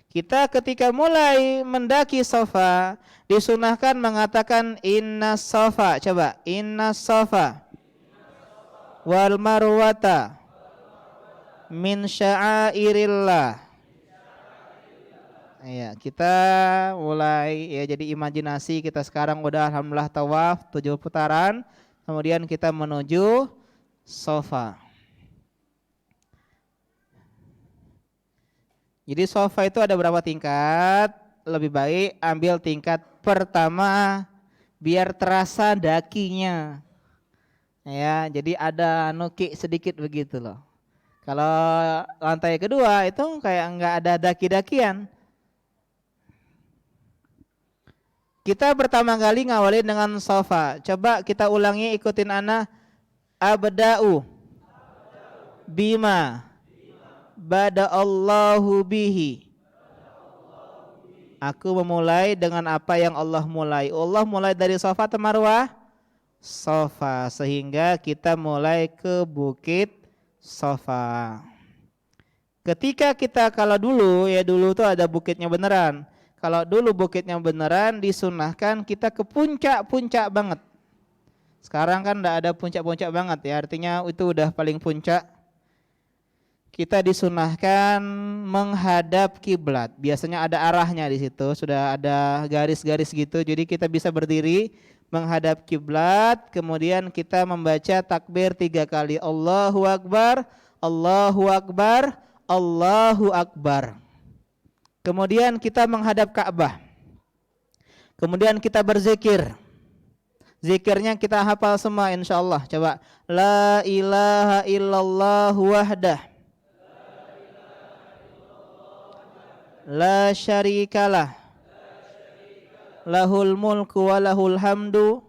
Kita ketika mulai mendaki sofa disunahkan mengatakan inna sofa. Coba inna sofa wal marwata min sya'airillah. Ya, kita mulai ya, jadi imajinasi kita sekarang udah alhamdulillah tawaf 7 putaran, kemudian kita menuju sofa. Jadi sofa itu ada berapa tingkat? Lebih baik ambil tingkat pertama biar terasa dakinya. Ya, jadi ada nukik sedikit begitu loh. Kalau lantai kedua itu kayak enggak ada daki-dakian. Kita pertama kali ngawalin dengan sofa. Coba kita ulangi, ikutin ana. Abda'u bima bada Allahu bihi. Aku memulai dengan apa yang Allah mulai. Allah mulai dari sofa atau marwah? Sofa. Sehingga kita mulai ke bukit sofa. Ketika kita kalau dulu tuh ada bukitnya beneran. Kalau dulu bukitnya beneran disunahkan kita ke puncak-puncak banget. Sekarang kan enggak ada puncak-puncak banget ya. Artinya itu udah paling puncak. Kita disunahkan menghadap kiblat. Biasanya ada arahnya di situ, sudah ada garis-garis gitu. Jadi kita bisa berdiri menghadap kiblat, kemudian kita membaca takbir 3 kali. Allahu Akbar, Allahu Akbar, Allahu Akbar. Kemudian kita menghadap Ka'bah. Kemudian kita berzikir. Zikirnya kita hafal semua insyaallah. Coba la ilaha illallah wahdah la syarikalah lahul mulku wa lahul hamdu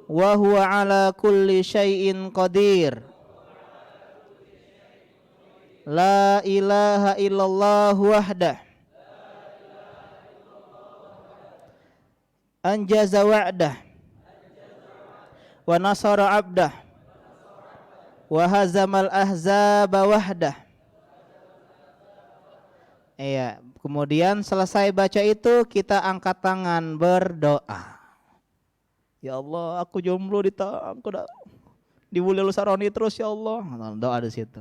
wa huwa ala kulli syai'in qadir. La ilaha illallah wahdah anjaza wa'dah wa nasara abdah wa hazamal ahzaba wahdah. Iya, kemudian selesai baca itu kita angkat tangan berdoa. Ya Allah, aku jomblo aku dibully saroni terus ya Allah. Doa di situ.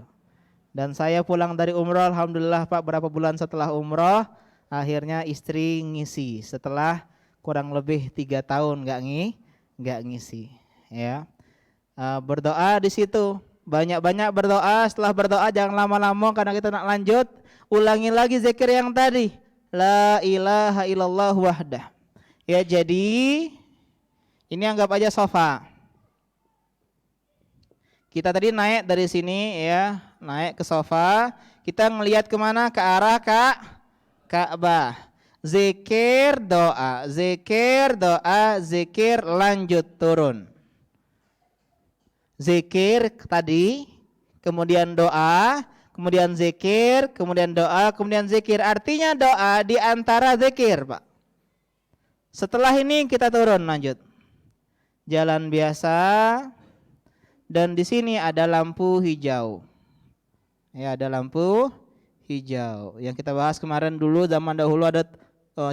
Dan saya pulang dari umroh, alhamdulillah Pak, berapa bulan setelah umroh akhirnya istri ngisi setelah kurang lebih 3 tahun nggak ngisi. Ya, berdoa di situ. Banyak-banyak berdoa. Setelah berdoa jangan lama-lama karena kita nak lanjut. Ulangi lagi zikir yang tadi. La ilaha illallah wahdah. Ya, jadi ini anggap aja sofa. Kita tadi naik dari sini ya, naik ke sofa. Kita ngelihat kemana? Ke arah Ka'bah. Zikir doa, zikir lanjut turun. Zikir tadi, kemudian doa, kemudian zikir, kemudian doa, kemudian zikir. Artinya doa di antara zikir, Pak. Setelah ini kita turun lanjut. Jalan biasa, dan di sini ada lampu hijau. Ya, ada lampu hijau. Yang kita bahas kemarin dulu zaman dahulu ada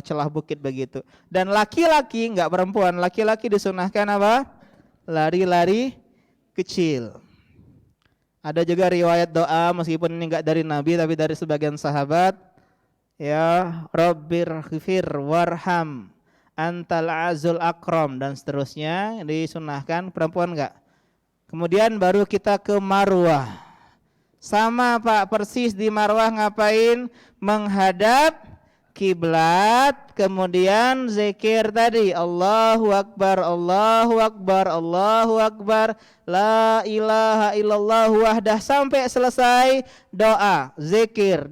celah bukit begitu. Dan laki-laki, enggak perempuan, laki-laki disunahkan apa? Lari-lari kecil. Ada juga riwayat doa meskipun ini enggak dari Nabi tapi dari sebagian sahabat, ya Rabbir ghfir warham antal azul akram dan seterusnya, disunahkan perempuan enggak. Kemudian baru kita ke Marwah. Sama Pak, persis di Marwah ngapain? Menghadap kiblat, kemudian zikir tadi Allahu Akbar, Allahu Akbar, Allahu Akbar, la ilaha illallah wahdah sampai selesai doa, zikir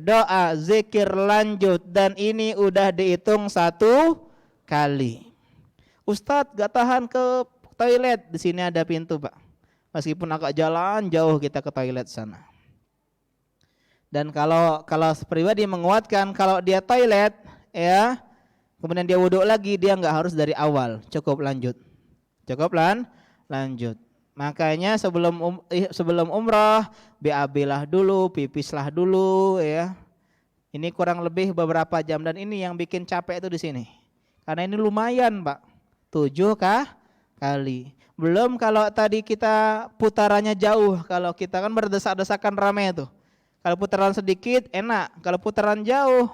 lanjut, dan ini udah dihitung 1 kali. Ustadz gak tahan ke toilet, di sini ada pintu Pak. Meskipun agak jalan jauh kita ke toilet sana. Dan kalau pribadi menguatkan kalau dia toilet ya, kemudian dia wudhu lagi, dia nggak harus dari awal, cukup lanjut. Lanjut. Makanya sebelum umrah BAB lah dulu, pipislah dulu ya. Ini kurang lebih beberapa jam dan ini yang bikin capek itu di sini. Karena ini lumayan, Pak. 7 kali. Belum kalau tadi kita putarannya jauh, kalau kita kan berdesak-desakan ramai itu. Kalau putaran sedikit enak, kalau putaran jauh.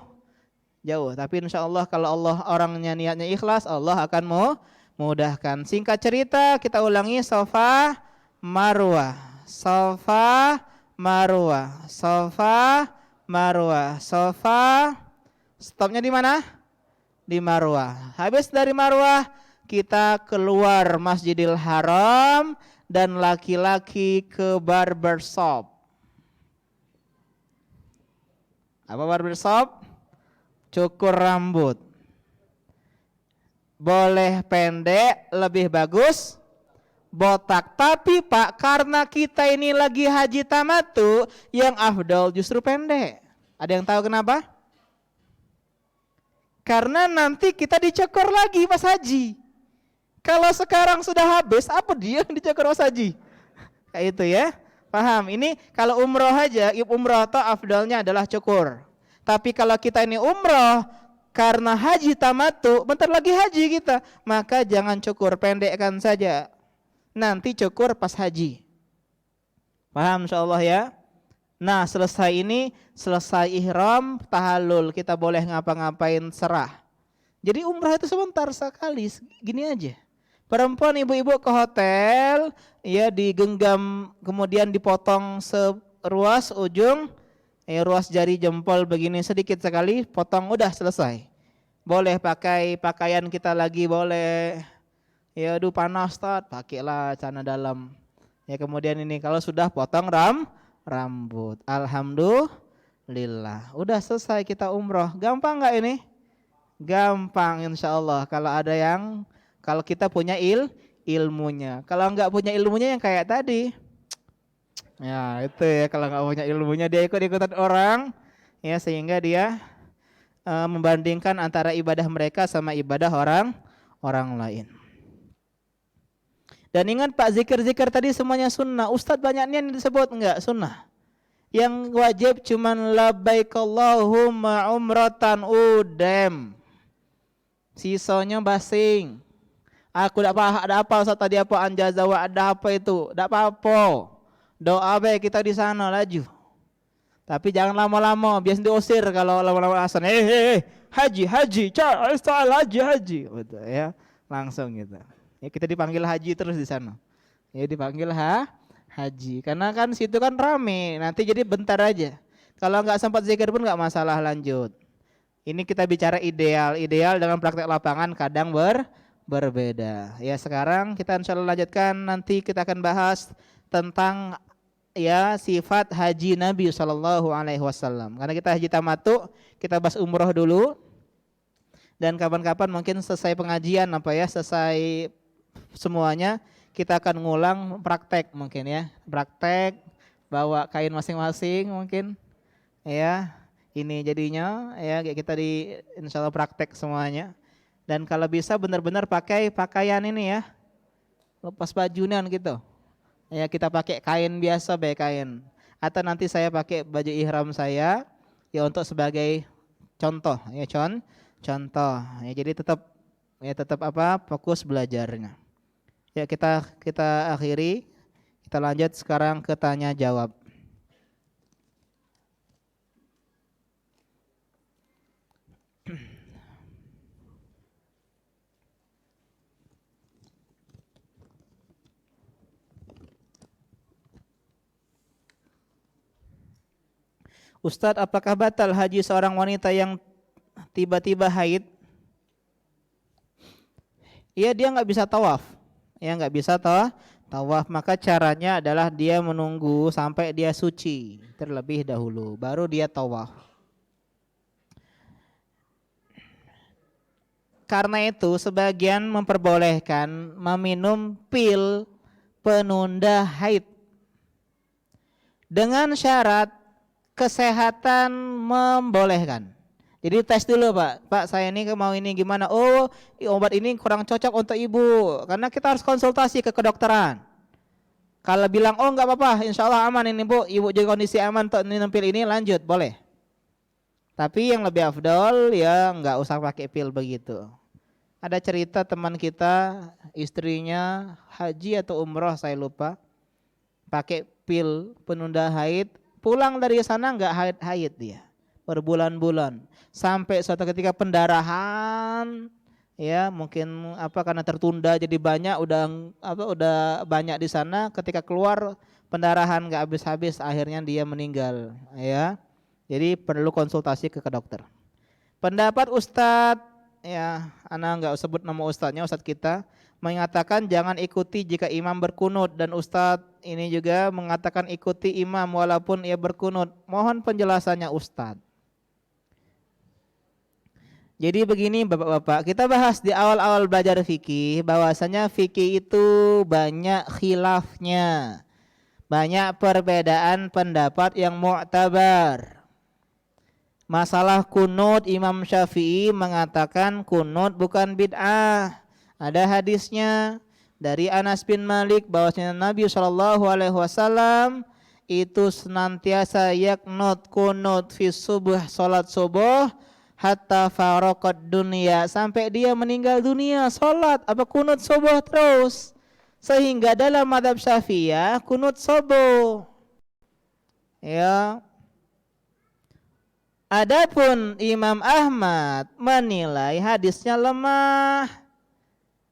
Tapi insya Allah kalau Allah orangnya niatnya ikhlas, Allah akan memudahkan. Singkat cerita kita ulangi Safa Marwah, Safa Marwah, Safa Marwah, Safa. Stopnya di mana? Di Marwah. Habis dari Marwah kita keluar Masjidil Haram dan laki-laki ke barbershop. Apa barbershop? Cukur rambut. Boleh pendek, lebih bagus botak. Tapi Pak, karena kita ini lagi haji tamattu, yang afdal justru pendek. Ada yang tahu kenapa? Karena nanti kita dicukur lagi pas haji. Kalau sekarang sudah habis, apa dia yang dicukur pas haji? Kayak itu ya. Paham? Ini kalau umroh aja, umroh atau afdalnya adalah cukur. Tapi kalau kita ini umroh karena haji tamattu, bentar lagi haji kita, maka jangan cukur, pendekkan saja. Nanti cukur pas haji. Paham insyaallah ya? Nah, selesai ihram, tahallul, kita boleh ngapa-ngapain serah. Jadi umrah itu sebentar sekali, gini aja. Perempuan ibu-ibu ke hotel, ya digenggam kemudian dipotong seruas ujung, ruas jari jempol begini sedikit sekali, potong udah selesai. Boleh pakai pakaian kita lagi, boleh. Ya aduh panas Ustaz, pakailah celana dalam. Ya kemudian ini kalau sudah potong rambut. Alhamdulillah. Udah selesai kita umroh. Gampang enggak ini? Gampang insyaallah kalau kita punya ilmunya. Kalau enggak punya ilmunya yang kayak tadi. Ya itu ya, kalau nggak punya ilmunya dia ikut-ikutan orang ya, sehingga dia membandingkan antara ibadah mereka sama ibadah orang lain. Dan ingat Pak, zikir-zikir tadi semuanya sunnah. Ustadz banyaknya yang disebut enggak sunnah. Yang wajib cuman labbaik Allahumma umratan udem. Sisanya basing. Aku ada apa Ustadz tadi apa anjazawa ada apa itu? Enggak apa-apa. Doa baik kita di sana laju. Tapi jangan lama-lama, biasa diusir kalau lama-lama asan. Haji, haji, gitu ya. Langsung gitu. Ya kita dipanggil haji terus di sana. Ya dipanggil haji. Karena kan situ kan rame, nanti jadi bentar aja. Kalau enggak sempat zikir pun enggak masalah, lanjut. Ini kita bicara ideal dengan praktek lapangan kadang berbeda. Ya sekarang kita insyaallah lanjutkan, nanti kita akan bahas tentang ya sifat haji Nabi SAW. Karena kita haji tamattu, kita bahas umroh dulu. Dan kapan-kapan mungkin selesai pengajian selesai semuanya, kita akan ngulang praktek mungkin ya. Praktek bawa kain masing-masing mungkin. Ya, ini jadinya ya kita insyaallah praktek semuanya. Dan kalau bisa benar-benar pakai pakaian ini ya. Lepas bajunan gitu. Ya kita pakai kain biasa, baik kain. Atau nanti saya pakai baju ihram saya ya untuk sebagai contoh ya contoh. Ya jadi tetap fokus belajarnya. Ya kita akhiri. Kita lanjut sekarang ke tanya jawab. Ustadz, apakah batal haji seorang wanita yang tiba-tiba haid? Iya, dia nggak bisa tawaf. Ya, nggak bisa tawaf. Maka caranya adalah dia menunggu sampai dia suci terlebih dahulu, baru dia tawaf. Karena itu sebagian memperbolehkan meminum pil penunda haid dengan syarat kesehatan membolehkan. Jadi tes dulu Pak. Pak, saya ini mau ini gimana? Oh, obat ini kurang cocok untuk ibu. Karena kita harus konsultasi ke kedokteran. Kalau bilang, oh enggak apa-apa, insya Allah aman ini Bu. Ibu juga kondisi aman untuk minum pil ini, lanjut, boleh. Tapi yang lebih afdol ya enggak usah pakai pil begitu. Ada cerita teman kita, istrinya haji atau umroh saya lupa. Pakai pil penunda haid. Pulang dari sana enggak haid dia berbulan-bulan sampai suatu ketika pendarahan ya mungkin karena tertunda jadi banyak udah banyak di sana, ketika keluar pendarahan enggak habis-habis akhirnya dia meninggal ya. Jadi perlu konsultasi ke dokter. Pendapat Ustadz ya, anak enggak sebut nama ustadznya, ustadz kita mengatakan jangan ikuti jika imam berkunut, dan Ustadz ini juga mengatakan ikuti imam walaupun ia berkunut. Mohon penjelasannya Ustadz. Jadi begini Bapak-bapak, kita bahas di awal-awal belajar fikih bahwasanya fikih itu banyak khilafnya. Banyak perbedaan pendapat yang mu'tabar. Masalah kunut, Imam Syafi'i mengatakan kunut bukan bid'ah. Ada hadisnya dari Anas bin Malik bahwasanya Nabi SAW itu senantiasa yaknut kunut fi subuh, salat subuh, hatta faraqad dunia, sampai dia meninggal dunia salat kunut subuh terus. Sehingga dalam mazhab Syafi'iyah kunut subuh ya. Adapun Imam Ahmad menilai hadisnya lemah,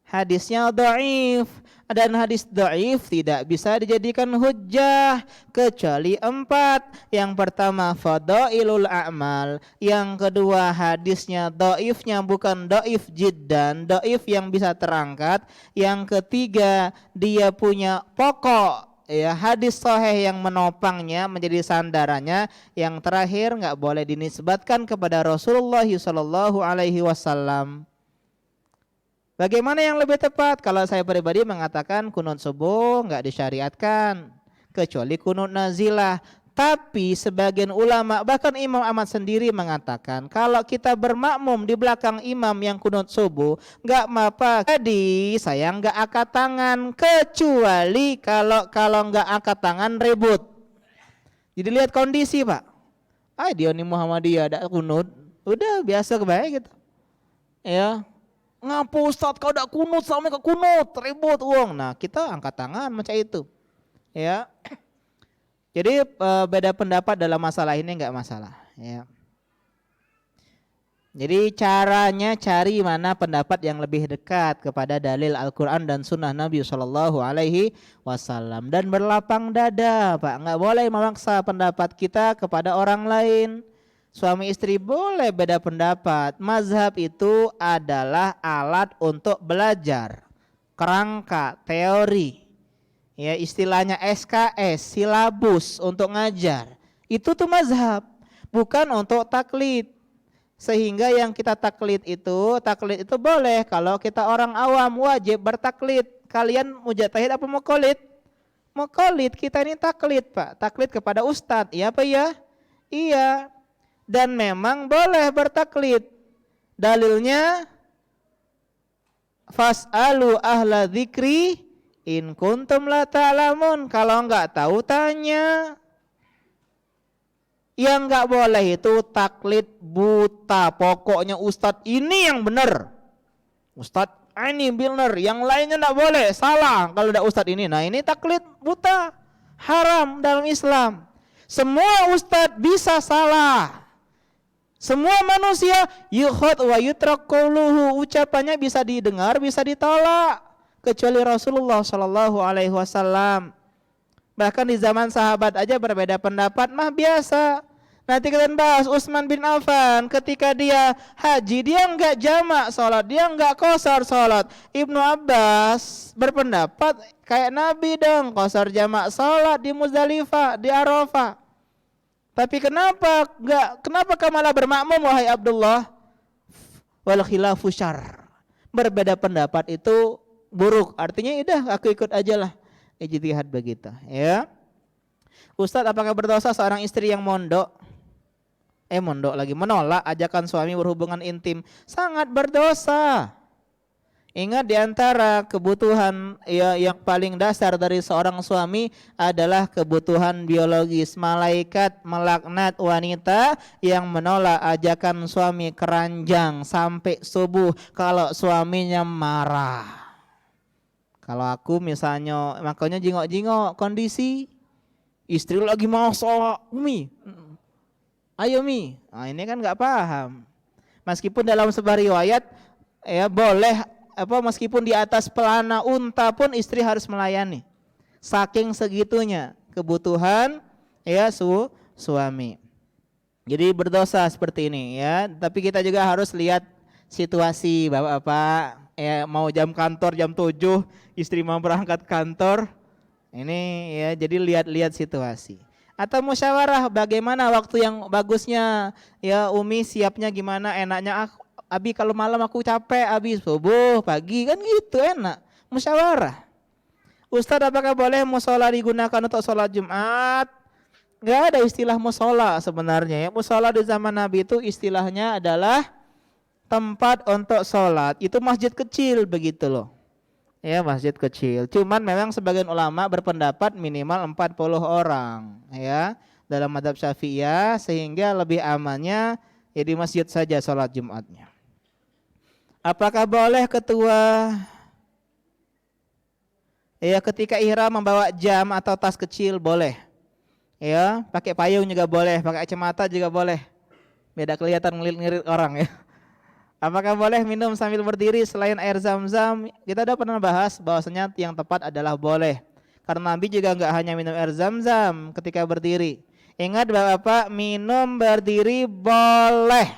hadisnya dhaif, dan hadis dhaif tidak bisa dijadikan hujjah kecuali 4. Yang pertama fadailul a'mal, yang kedua hadisnya dhaifnya bukan dhaif jiddan, dhaif yang bisa terangkat, yang ketiga dia punya pokok ya hadis sahih yang menopangnya menjadi sandarannya, yang terakhir enggak boleh dinisbatkan kepada Rasulullah SAW. Bagaimana yang lebih tepat? Kalau saya pribadi mengatakan kunut subuh enggak disyariatkan kecuali kunut nazilah. Tapi sebagian ulama bahkan Imam Ahmad sendiri mengatakan kalau kita bermakmum di belakang imam yang kunut subuh enggak apa-apa. Jadi saya enggak angkat tangan kecuali kalau enggak angkat tangan ribut. Jadi lihat kondisi Pak. Dia nih Muhammadiyah ada kunut, udah biasa kebaik gitu. Ya. Ngapa Ustadz kau udah kunut sampai ke kunut ribut uang. Nah kita angkat tangan macam itu ya. Jadi beda pendapat dalam masalah ini enggak masalah ya. Jadi caranya cari mana pendapat yang lebih dekat kepada dalil Al-Quran dan Sunnah Nabi SAW, dan berlapang dada Pak. Enggak boleh memaksa pendapat kita kepada orang lain. Suami istri boleh beda pendapat. Mazhab itu adalah alat untuk belajar, kerangka, teori. Ya istilahnya SKS, silabus untuk ngajar. Itu tuh mazhab, bukan untuk taklid. Sehingga yang kita taklid itu boleh kalau kita orang awam, wajib bertaklid. Kalian mujtahid apa muqallid? Muqallid, kita ini taklid Pak. Taklid kepada ustadz, iya apa ya? Iya. Dan memang boleh bertaklid. Dalilnya fas'alu ahla dzikri in kuntum la ta'lamun. Kalau enggak tahu tanya. Yang enggak boleh itu taklid buta. Pokoknya ustadz ini yang benar. Ustadz ini benar, yang lainnya enggak boleh, salah kalau ada ustadz ini. Nah, ini taklid buta, haram dalam Islam. Semua ustadz bisa salah. Semua manusia yukhad wa yutrak qauluhu, ucapannya bisa didengar, bisa ditolak, kecuali Rasulullah sallallahu alaihi wasallam. Bahkan di zaman sahabat aja berbeda pendapat mah biasa. Nanti kita bahas Utsman bin Affan, ketika dia haji dia enggak jamak salat, dia enggak qashar salat. Ibnu Abbas berpendapat kayak Nabi dong, qashar jamak salat di Muzdalifah, di Arafah. Tapi kenapa kamu malah bermakmum wahai Abdullah? Wal khilafu syarr. Berbeda pendapat itu buruk. Artinya udah aku ikut aja lah. Ijtihad begitu, ya. Ustadz, apakah berdosa seorang istri yang menolak ajakan suami berhubungan intim? Sangat berdosa. Ingat, di antara kebutuhan yang paling dasar dari seorang suami adalah kebutuhan biologis. Malaikat melaknat wanita yang menolak ajakan suami keranjang sampai subuh kalau suaminya marah. Kalau aku misalnya makanya jingok-jingok kondisi istri lagi mau sholat, Mi, ayo Mi. Nah, ini kan nggak paham. Meskipun dalam sebuah riwayat ya boleh meskipun di atas pelana unta pun istri harus melayani. Saking segitunya kebutuhan ya suami. Jadi berdosa seperti ini ya. Tapi kita juga harus lihat situasi Bapak-bapak. Ya, mau jam kantor jam 7, istri mau berangkat kantor. Ini ya, jadi lihat-lihat situasi. Atau musyawarah bagaimana waktu yang bagusnya ya, Umi siapnya gimana, enaknya Abi kalau malam aku capek, Abi subuh, pagi, kan gitu enak. Musyawarah. Ustadz, apakah boleh musola digunakan untuk sholat Jumat? Gak ada istilah musola sebenarnya ya. Musola di zaman Nabi itu istilahnya adalah tempat untuk sholat. Itu masjid kecil begitu loh. Ya, masjid kecil. Cuman memang sebagian ulama berpendapat minimal 40 orang ya dalam mazhab Syafi'iyah, sehingga lebih amannya ya di masjid saja sholat Jumatnya. Apakah boleh ketua ya ketika ihram membawa jam atau tas kecil? Boleh. Ya, pakai payung juga boleh, pakai kacamata juga boleh. Beda kelihatan ngelirik orang ya. Apakah boleh minum sambil berdiri selain air zam-zam? Kita udah pernah bahas bahwasanya yang tepat adalah boleh. Karena Nabi juga enggak hanya minum air zam-zam ketika berdiri. Ingat Bapak, minum berdiri boleh.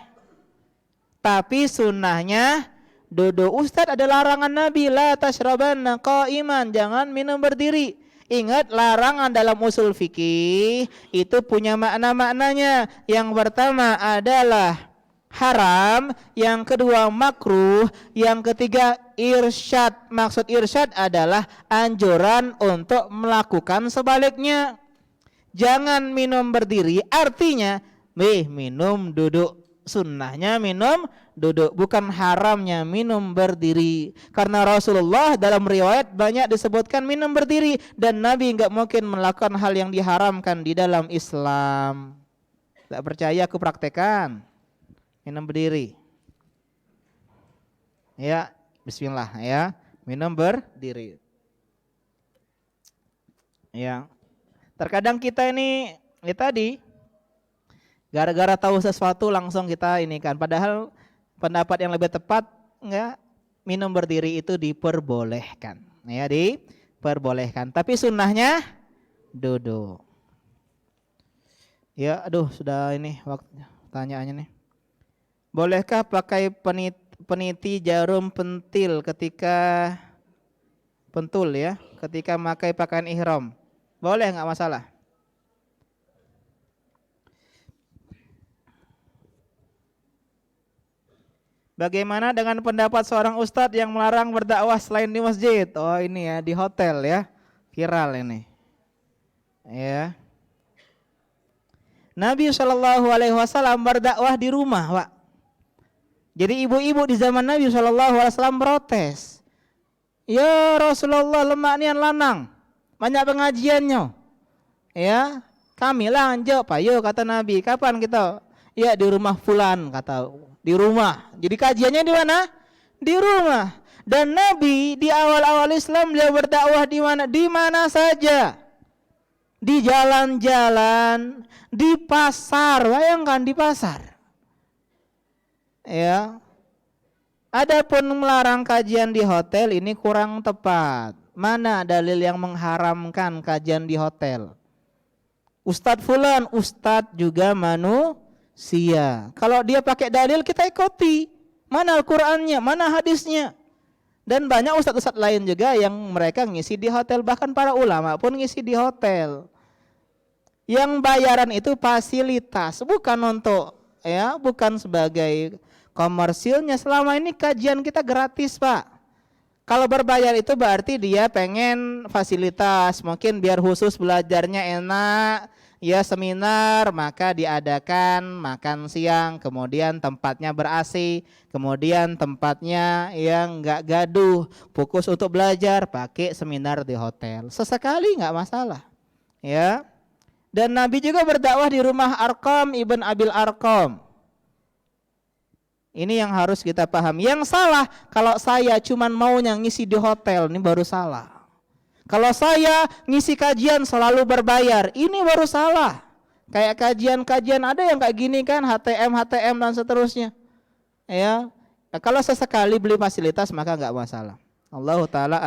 Tapi sunnahnya duduk. Ustadz, ada larangan Nabi, la tashrabanna qa'iman, jangan minum berdiri. Ingat, larangan dalam usul fikih itu punya makna-maknanya. Yang pertama adalah haram, yang kedua makruh, yang ketiga irsyad. Maksud irsyad adalah anjuran untuk melakukan sebaliknya. Jangan minum berdiri, artinya minum duduk. Sunnahnya minum duduk, bukan haramnya minum berdiri. Karena Rasulullah dalam riwayat banyak disebutkan minum berdiri, dan Nabi enggak mungkin melakukan hal yang diharamkan di dalam Islam. Tak percaya, aku praktekkan. Minum berdiri. Ya, bismillah ya. Minum berdiri. Ya. Terkadang kita ini tadi gara-gara tahu sesuatu langsung kita ini kan, padahal pendapat yang lebih tepat enggak, minum berdiri itu diperbolehkan. Ya, diperbolehkan. Tapi sunnahnya duduk. Ya, aduh sudah ini waktunya pertanyaannya nih. Bolehkah pakai peniti jarum pentil ketika pentul ya, ketika memakai pakaian ihram? Boleh, enggak masalah. Bagaimana dengan pendapat seorang ustadz yang melarang berdakwah selain di masjid? Oh, ini ya, di hotel ya. Viral ini. Ya. Nabi SAW berdakwah di rumah, Pak. Jadi ibu-ibu di zaman Nabi SAW protes. Ya Rasulullah, lemak nian lanang, banyak pengajiannya. Ya, kami lanjut, payo kata Nabi. Kapan kita? Ya di rumah fulan, kata. Di rumah. Jadi kajiannya di mana? Di rumah. Dan Nabi di awal-awal Islam dia berdakwah di mana? Di mana saja. Di jalan-jalan, di pasar, bayangkan di pasar. Ya. Adapun melarang kajian di hotel ini kurang tepat. Mana dalil yang mengharamkan kajian di hotel? Ustadz fulan, ustadz juga manusia. Kalau dia pakai dalil kita ikuti. Mana Al-Qur'annya, mana hadisnya? Dan banyak ustadz-ustadz lain juga yang mereka ngisi di hotel, bahkan para ulama pun ngisi di hotel. Yang bayaran itu fasilitas, bukan untuk bukan sebagai komersilnya. Selama ini kajian kita gratis, Pak. Kalau berbayar itu berarti dia pengen fasilitas, mungkin biar khusus belajarnya enak. Ya seminar, maka diadakan makan siang, kemudian tempatnya ber-AC, kemudian tempatnya yang enggak gaduh, fokus untuk belajar, pakai seminar di hotel. Sesekali enggak masalah. Ya. Dan Nabi juga berdakwah di rumah Arqam ibn Abil Arqam. Ini yang harus kita paham. Yang salah kalau saya cuman maunya ngisi di hotel, ini baru salah. Kalau saya ngisi kajian selalu berbayar, ini baru salah. Kayak kajian-kajian ada yang kayak gini kan, HTM dan seterusnya. Ya, kalau sesekali beli fasilitas maka enggak masalah. Allah Ta'ala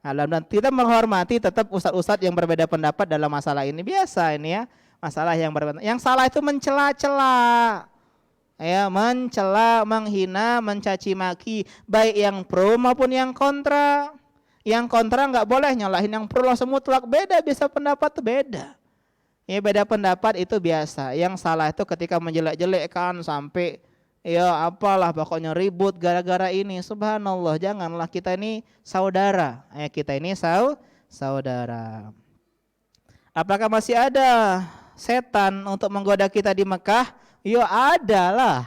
alam, dan kita menghormati tetap ustadz-ustadz yang berbeda pendapat dalam masalah ini, biasa ini ya. Masalah yang berbeda. Yang salah itu mencela-cela. Ya, mencela, menghina, mencaci maki, baik yang pro maupun yang kontra. Yang kontra nggak boleh nyalahin yang pro langsung mutlak, beda, bisa pendapat tuh beda. Ya, beda pendapat itu biasa. Yang salah itu ketika menjelek-jelekkan sampai ya apalah pokoknya ribut gara-gara ini. Subhanallah, janganlah, kita ini saudara. Ya, kita ini saudara. Apakah masih ada setan untuk menggoda kita di Mekah? Yo, ada lah.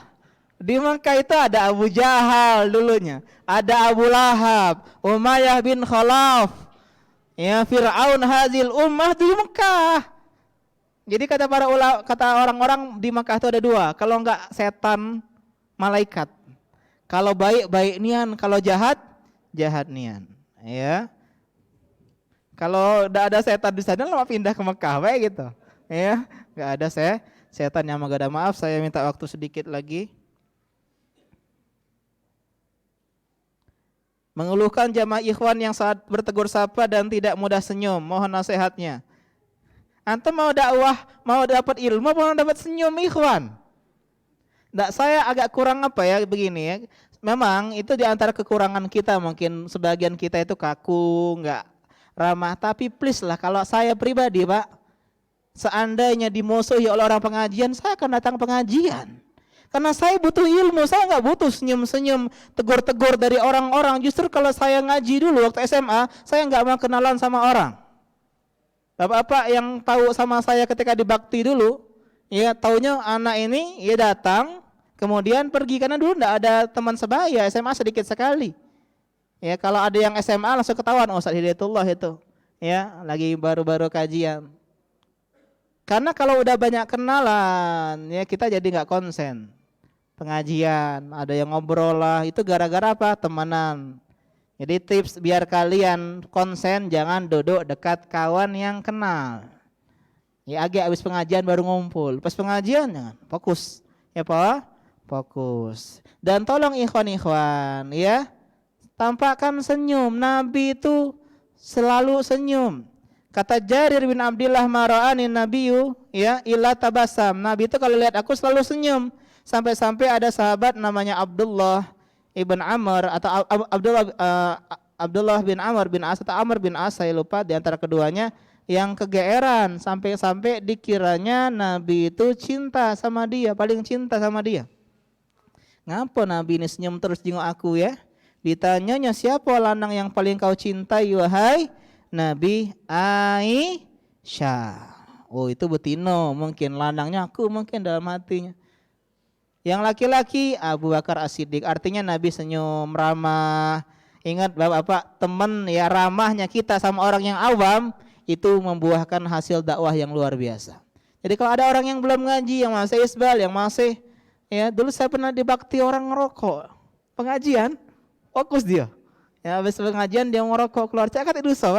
Di Mekah itu ada Abu Jahal dulunya, ada Abu Lahab, Umayyah bin Khalaf, ya Fir'aun hazil ummah di Mekah. Jadi kata orang-orang di Mekah itu ada dua, kalau enggak setan, malaikat. Kalau baik baik nian, kalau jahat jahat nian. Ya. Kalau enggak ada setan di sana, lo pindah ke Mekah, baik gitu. Ya, enggak ada setan yang menggoda. Maaf, saya minta waktu sedikit lagi. Mengeluhkan jamaah ikhwan yang saat bertegur sapa dan tidak mudah senyum, mohon nasihatnya. Antum mau dakwah, mau dapat ilmu, mau dapat senyum ikhwan? Nggak, saya agak kurang begini ya. Memang itu di antara kekurangan kita, mungkin sebagian kita itu kaku, nggak ramah. Tapi please lah, kalau saya pribadi Pak, seandainya dimusuhi oleh orang pengajian, saya akan datang pengajian. Karena saya butuh ilmu, saya nggak butuh senyum-senyum, tegur-tegur dari orang-orang. Justru kalau saya ngaji dulu waktu SMA, saya nggak mau kenalan sama orang. Bapak-bapak yang tahu sama saya ketika di Bakti dulu, ya taunya anak ini ya datang, kemudian pergi karena dulu nggak ada teman sebaya, SMA sedikit sekali. Ya kalau ada yang SMA langsung ketahuan, oh Ustaz Hidayatullah itu, ya lagi baru-baru kajian. Karena kalau udah banyak kenalan, ya kita jadi nggak konsen. Pengajian, ada yang ngobrol lah, itu gara-gara apa? Temenan. Jadi tips biar kalian konsen, jangan duduk dekat kawan yang kenal. Ya agak habis pengajian baru ngumpul. Pas pengajian jangan, fokus. Ya Pak, fokus. Dan tolong ikhwan-ikhwan ya, tampakkan senyum. Nabi itu selalu senyum. Kata Jarir bin Abdullah mara'ani nabiyyu ya illa tabasam. Nabi itu kalau lihat aku selalu senyum. Sampai-sampai ada sahabat namanya Abdullah ibn Amr atau Abdullah bin Amr bin As atau Amr bin As, saya lupa di antara keduanya, yang kegeeran sampai-sampai dikiranya Nabi itu cinta sama dia, paling cinta sama dia. Ngapa Nabi ini senyum terus jenguk aku ya? Ditanyanya, siapa lanang yang paling kau cintai wahai Nabi? Aisyah. Oh itu betino, mungkin lanangnya aku mungkin dalam hatinya. Yang laki-laki Abu Bakar As-Siddiq. Artinya Nabi senyum, ramah. Ingat Bapak-bapak, teman ya, ramahnya kita sama orang yang awam itu membuahkan hasil dakwah yang luar biasa. Jadi kalau ada orang yang belum ngaji, yang masih isbal, yang masih ya, dulu saya pernah dibakti orang ngerokok. Pengajian, fokus dia. Ya habis pengajian dia ngerokok keluar cek kan itu dosa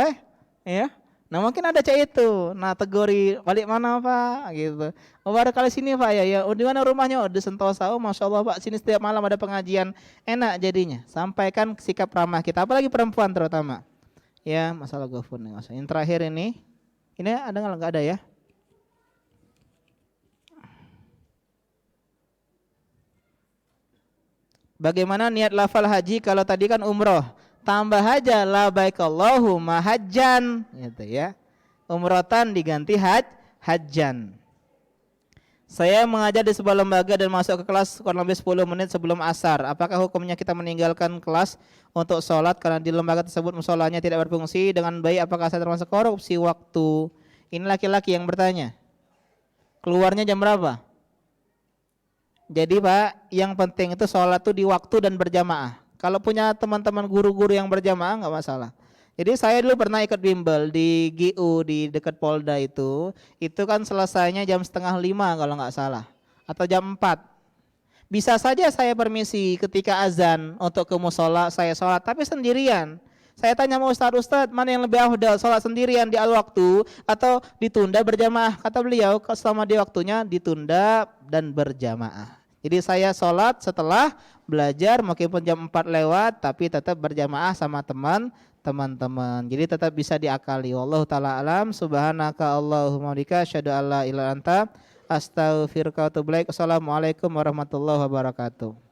ya. Nah mungkin ada cek itu. Nah tegori balik mana Pak gitu. Oh baru kali sini Pak ya. Oh di mana rumahnya? Oh di Sentosa. Oh Masya Allah Pak sini setiap malam ada pengajian. Enak jadinya. Sampaikan sikap ramah kita. Apalagi perempuan terutama. Ya masalah GoFood nih. Yang terakhir ini ada nggak ada ya? Bagaimana niat lafal haji kalau tadi kan umroh? Tambah aja labaik Allahumma hajjan gitu ya. Umrotan diganti hajjan. Saya mengajar di sebuah lembaga dan masuk ke kelas kurang lebih 10 menit sebelum asar. Apakah hukumnya kita meninggalkan kelas untuk sholat karena di lembaga tersebut musholanya tidak berfungsi dengan baik? Apakah saya termasuk korupsi waktu? Ini laki-laki yang bertanya. Keluarnya jam berapa? Jadi Pak, yang penting itu sholat itu di waktu dan berjamaah. Kalau punya teman-teman guru-guru yang berjamaah nggak masalah. Jadi saya dulu pernah ikut bimbel di GU di dekat Polda itu kan selesainya jam setengah 5 kalau nggak salah, atau jam 4. Bisa saja saya permisi ketika azan untuk ke musola saya sholat, tapi sendirian. Saya tanya sama Ustadz, mana yang lebih afdal, sholat sendirian di al-waktu atau ditunda berjamaah? Kata beliau, selama di waktunya ditunda dan berjamaah. Jadi saya sholat setelah belajar meskipun jam 4 lewat, tapi tetap berjamaah sama teman-teman. Jadi tetap bisa diakali. Wallahu taala alam. Subhanaka Allahumma bika asyhadu an la ilaha illa anta astaghfiruka wa atubu ilaik. Assalamualaikum warahmatullahi wabarakatuh.